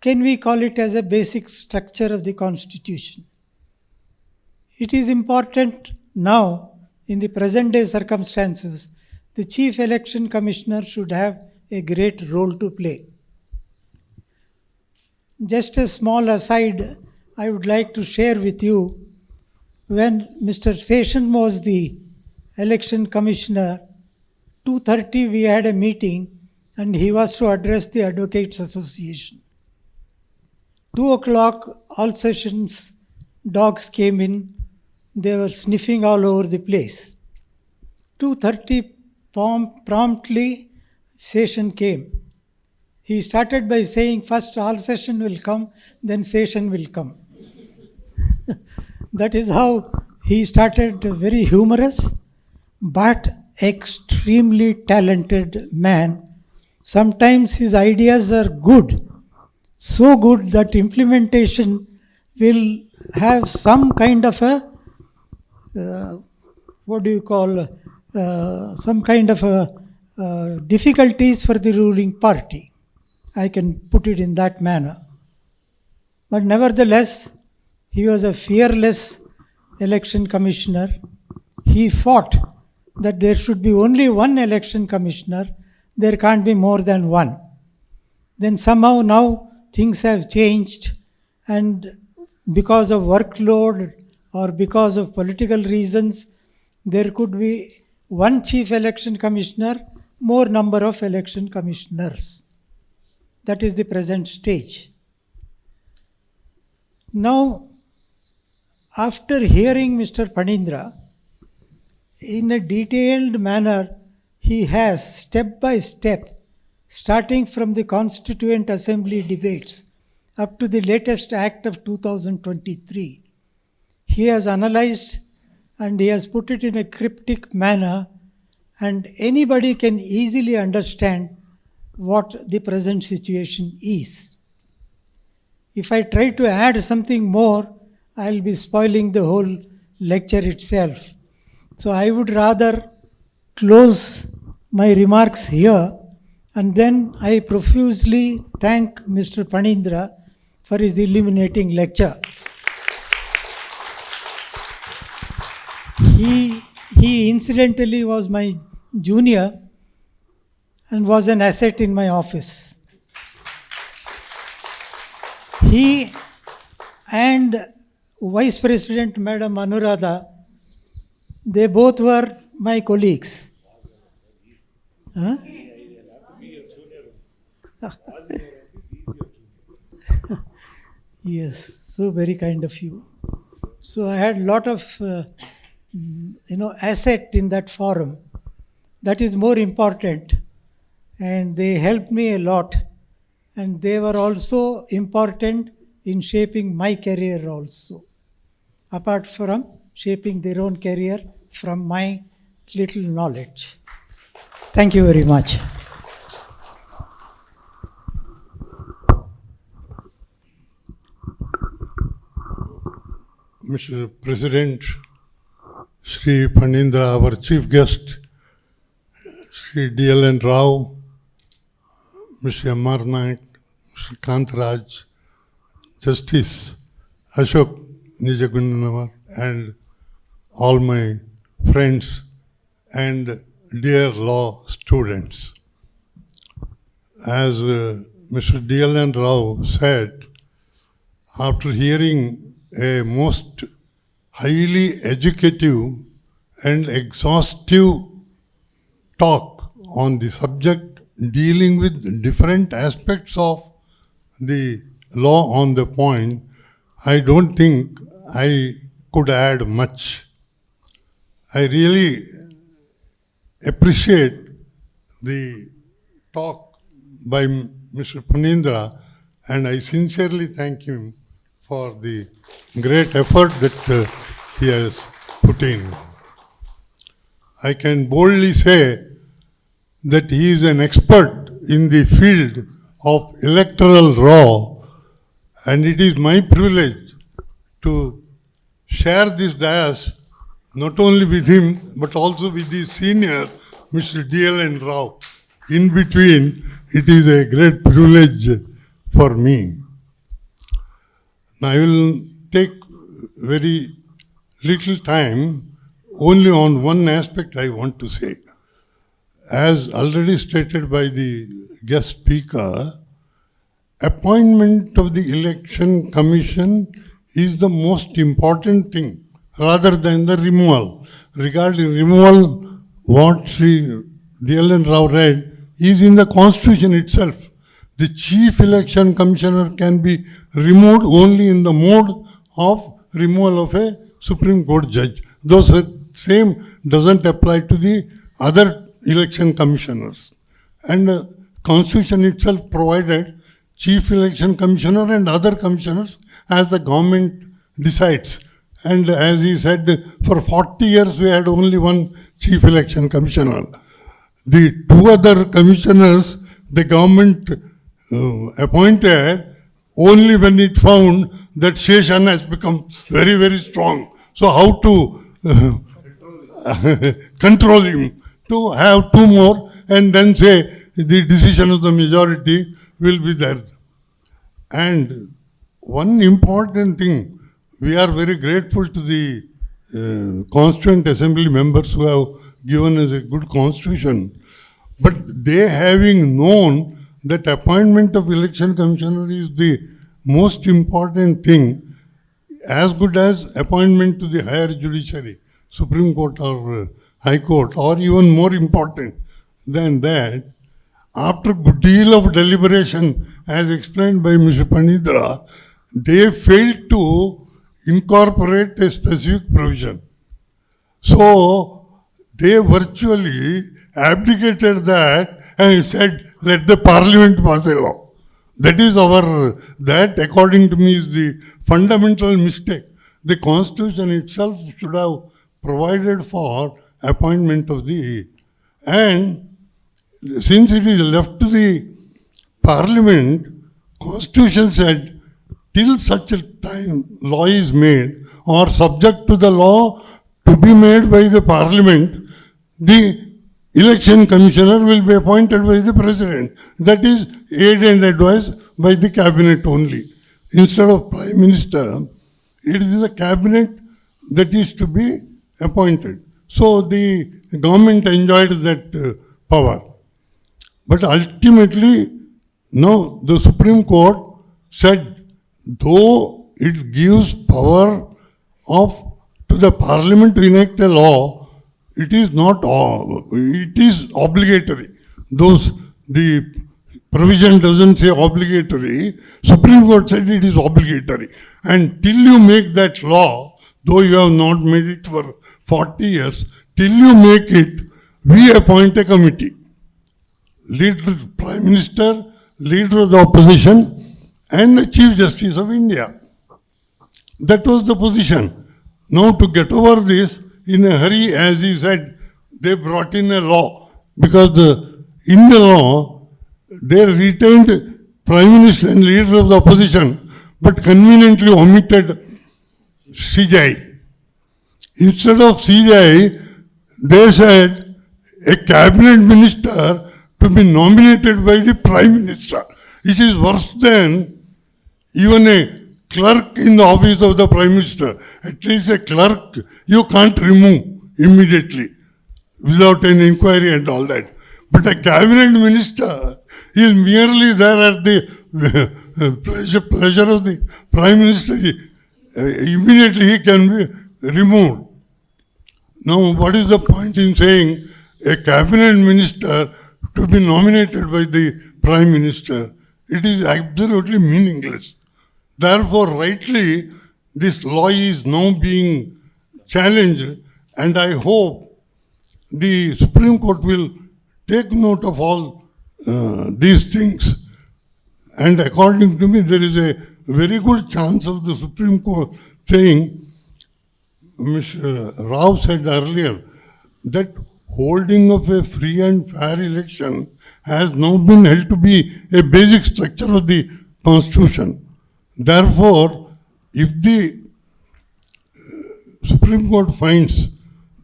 can we call it as a basic structure of the Constitution? It is important now, in the present day circumstances, the Chief Election Commissioner should have a great role to play. Just a small aside, I would like to share with you, when Mr. Session was the Election Commissioner, 2:30 we had a meeting and he was to address the Advocates Association. 2 o'clock, all sessions dogs came in, they were sniffing all over the place. 2:30 promptly Session came. He started by saying, first all session will come, then Session will come. That is how he started, very humorous, but extremely talented man. Sometimes his ideas are good, so good that implementation will have some kind of a, some kind of a difficulties for the ruling party. I can put it in that manner. But nevertheless, he was a fearless election commissioner. He fought that there should be only one election commissioner, there can't be more than one. Then somehow now things have changed, and because of workload or because of political reasons, there could be one chief election commissioner, more number of election commissioners. That is the present stage. Now, after hearing Mr. Phanindra, in a detailed manner, he has step by step, starting from the Constituent Assembly debates up to the latest Act of 2023, he has analyzed and he has put it in a cryptic manner, and anybody can easily understand what the present situation is. If I try to add something more, I'll be spoiling the whole lecture itself. So I would rather close my remarks here, and then I profusely thank Mr. Phanindra for his illuminating lecture. He incidentally was my junior and was an asset in my office. He and Vice President Madam Anuradha, they both were my colleagues. Huh? Yes, so very kind of you. So I had a lot of, asset in that forum. That is more important. And they helped me a lot. And they were also important in shaping my career also, apart from shaping their own career from my little knowledge. Thank you very much. Mr. President, Shri Phanindra, our chief guest, Shri D.L.N. Rao, Mr. M.R. Naik, Mr. Kantaraj, Justice Ashok Nijagundavar, and all my friends and dear law students. As Mr. D.L.N. Rao said, after hearing a most highly educative and exhaustive talk on the subject dealing with different aspects of the law on the point, I don't think I could add much. I really appreciate the talk by Mr. Phanindra, and I sincerely thank him for the great effort that he has put in. I can boldly say that he is an expert in the field of electoral law, and it is my privilege to share this dais not only with him but also with the senior Mr. D.L.N. Rao. In between, it is a great privilege for me. Now I will take very little time only on one aspect I want to say. as already stated by the guest speaker, appointment of the election commission is the most important thing rather than the removal. Regarding removal, what Shri D.L.N. Rao read is in the constitution itself. The chief election commissioner can be removed only in the mode of removal of a Supreme Court judge. Those same doesn't apply to the other election commissioners. And constitution itself provided chief election commissioner and other commissioners as the government decides. And as he said, for 40 years we had only one chief election commissioner. The two other commissioners the government appointed only when it found that Sheshan has become very, very strong. So how to control him? To have two more and then say the decision of the majority will be there. And one important thing, we are very grateful to the Constituent Assembly members who have given us a good constitution. But they having known that appointment of election commissioner is the most important thing, as good as appointment to the higher judiciary, Supreme Court or High Court, or even more important than that, after a good deal of deliberation, as explained by Mr. Phanindra, they failed to incorporate a specific provision. So they virtually abdicated that and said, let the parliament pass a law. That is that according to me is the fundamental mistake. The constitution itself should have provided for appointment of the, and since it is left to the parliament, constitution said, till such a time law is made or subject to the law to be made by the parliament, the election commissioner will be appointed by the president. That is aid and advice by the cabinet only. Instead of prime minister, it is the cabinet that is to be appointed. So the government enjoyed that power. But ultimately, now the Supreme Court said, though it gives power to the parliament to enact a law, it is not, it is obligatory. The provision doesn't say obligatory. Supreme Court said it is obligatory. And till you make that law, though you have not made it for 40 years, till you make it, we appoint a committee. Leader, Prime Minister, Leader of the Opposition, and the Chief Justice of India. That was the position. Now to get over this, in a hurry, as he said, they brought in a law. Because in the law, they retained Prime Minister and Leader of the Opposition, but conveniently omitted CJI. Instead of CJI, they said a cabinet minister to be nominated by the Prime Minister. It is worse than even a clerk in the office of the Prime Minister. At least a clerk you can't remove immediately without an inquiry and all that. But a cabinet minister is merely there at the pleasure of the Prime Minister. Immediately he can be removed. Now what is the point in saying a cabinet minister to be nominated by the Prime Minister? It is absolutely meaningless. Therefore, rightly, this law is now being challenged, and I hope the Supreme Court will take note of all these things. And according to me, there is a very good chance of the Supreme Court saying, Mr. Rao said earlier, that holding of a free and fair election has now been held to be a basic structure of the Constitution. Therefore, if the Supreme Court finds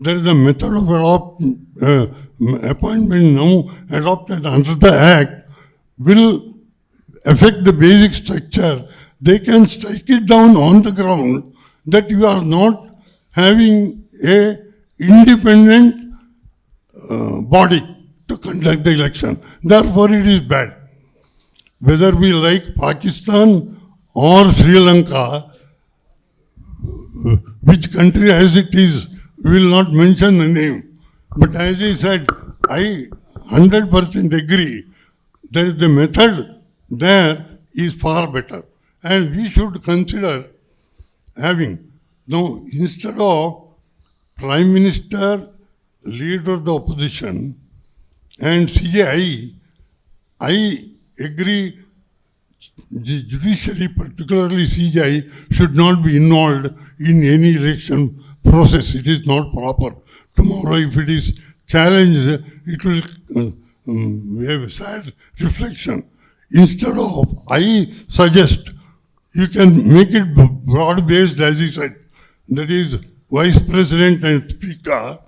that the method of appointment now adopted under the Act will affect the basic structure, they can strike it down on the ground that you are not having a independent body. to conduct the election. Therefore, it is bad. Whether we like Pakistan or Sri Lanka, which country as it is, we will not mention the name. But as I said, I 100% agree that the method there is far better. And we should consider having, now instead of Prime Minister, Leader of the Opposition and CJI, I agree the judiciary, particularly CJI, should not be involved in any election process. It is not proper. Tomorrow, if it is challenged, it will have a sad reflection. Instead of, I suggest you can make it broad-based, as he said, that is Vice President and Speaker,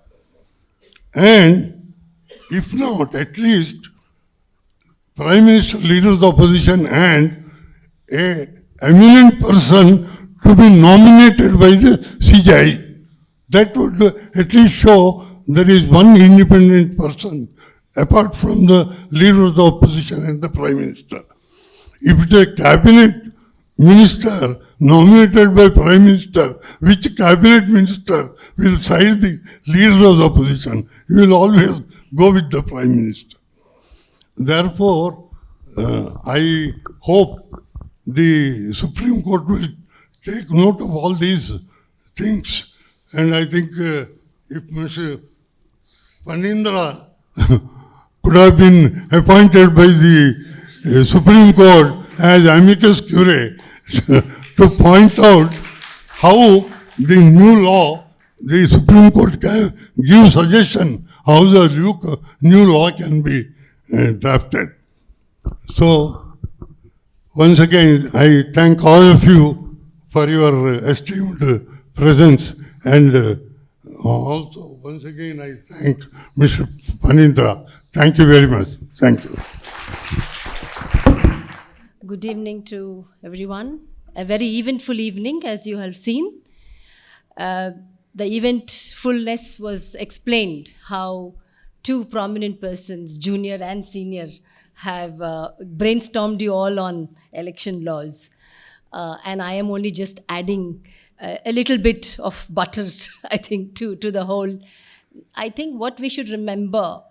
and if not, at least Prime Minister, Leader of the Opposition, and a eminent person to be nominated by the CJI. That would at least show there is one independent person apart from the Leader of the Opposition and the Prime Minister. If the Cabinet Minister nominated by Prime Minister, which Cabinet Minister will side the Leader of the Opposition? He will always go with the Prime Minister. Therefore, I hope the Supreme Court will take note of all these things. And I think if Mr. Phanindra could have been appointed by the Supreme Court as amicus curiae to point out how the new law, the Supreme Court can give suggestion how the new law can be drafted. So, once again, I thank all of you for your esteemed presence, and also, once again, I thank Mr. Phanindra. Thank you very much. Thank you. Good evening to everyone. A very eventful evening, as you have seen. The eventfulness was explained how two prominent persons, junior and senior, have brainstormed you all on election laws. And I am only just adding a little bit of butter, I think, to the whole. I think what we should remember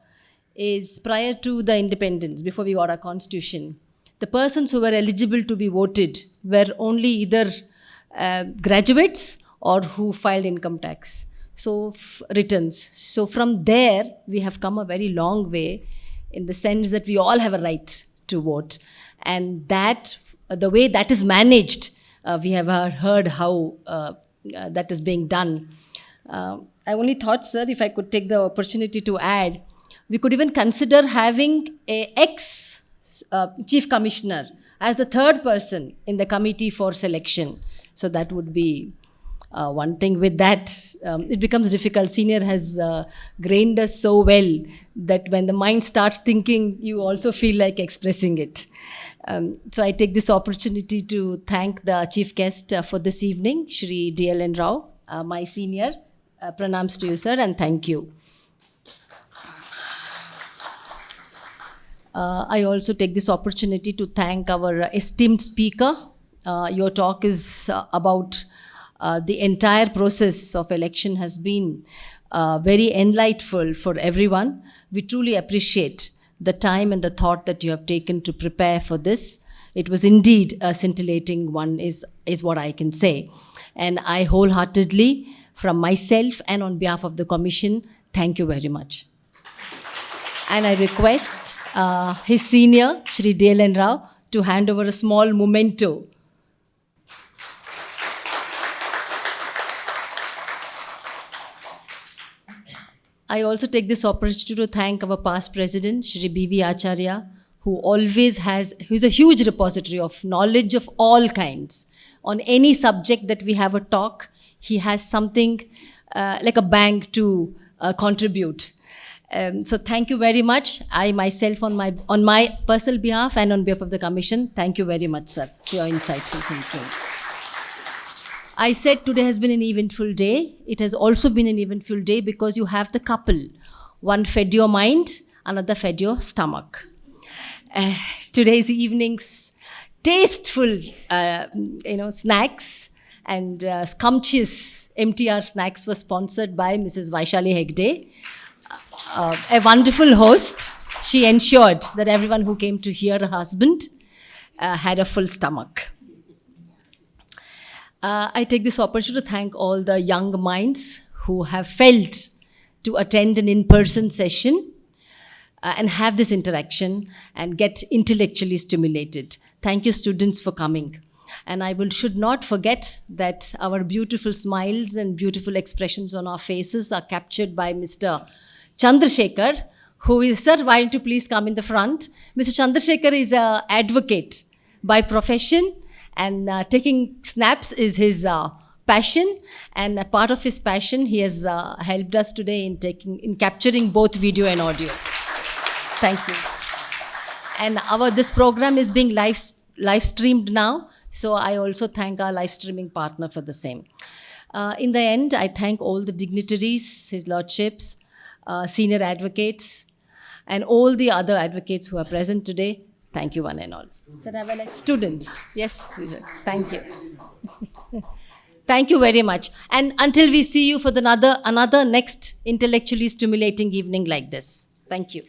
is prior to the independence, before we got our constitution, the persons who were eligible to be voted were only either graduates or who filed income tax, so returns. So from there, we have come a very long way in the sense that we all have a right to vote. And that, the way that is managed, we have heard how that is being done. I only thought, sir, if I could take the opportunity to add, we could even consider having a ex-chief commissioner as the third person in the committee for selection. So that would be one thing. With that, it becomes difficult. Senior has grained us so well that when the mind starts thinking, you also feel like expressing it. So I take this opportunity to thank the chief guest for this evening, Shri D.L.N. Rao, my senior. Pranams to you, sir, and thank you. I also take this opportunity to thank our esteemed speaker. Your talk is about the entire process of election has been very enlightful for everyone. We truly appreciate the time and the thought that you have taken to prepare for this. It was indeed a scintillating one, is what I can say. And I wholeheartedly, from myself and on behalf of the Commission, thank you very much. And I request his senior, Shri D.L.N. Rao, to hand over a small memento. I also take this opportunity to thank our past president, Shri B.V. Acharya, who always who's a huge repository of knowledge of all kinds. On any subject that we have a talk, he has something like a bank to contribute. So thank you very much. I myself, on my personal behalf and on behalf of the Commission, thank you very much, sir, for your insightful thinking. I said today has been an eventful day. It has also been an eventful day because you have the couple. One fed your mind, another fed your stomach. Today's evening's tasteful, snacks and scrumptious MTR snacks were sponsored by Mrs. Vaishali Hegde, a wonderful host. She ensured that everyone who came to hear her husband had a full stomach. I take this opportunity to thank all the young minds who have felt to attend an in-person session and have this interaction and get intellectually stimulated. Thank you, students, for coming. And should not forget that our beautiful smiles and beautiful expressions on our faces are captured by Mr. Chandrasekhar, who is, sir, why don't you please come in the front? Mr. Chandrasekhar is an advocate by profession, and taking snaps is his passion, and a part of his passion, he has helped us today in capturing both video and audio. Thank you. And this program is being live streamed now, so I also thank our live streaming partner for the same. In the end, I thank all the dignitaries, His Lordships, senior advocates, and all the other advocates who are present today. Thank you, one and all. Sir, I will like students. Yes, thank you. Thank you very much. And until we see you for another next intellectually stimulating evening like this. Thank you.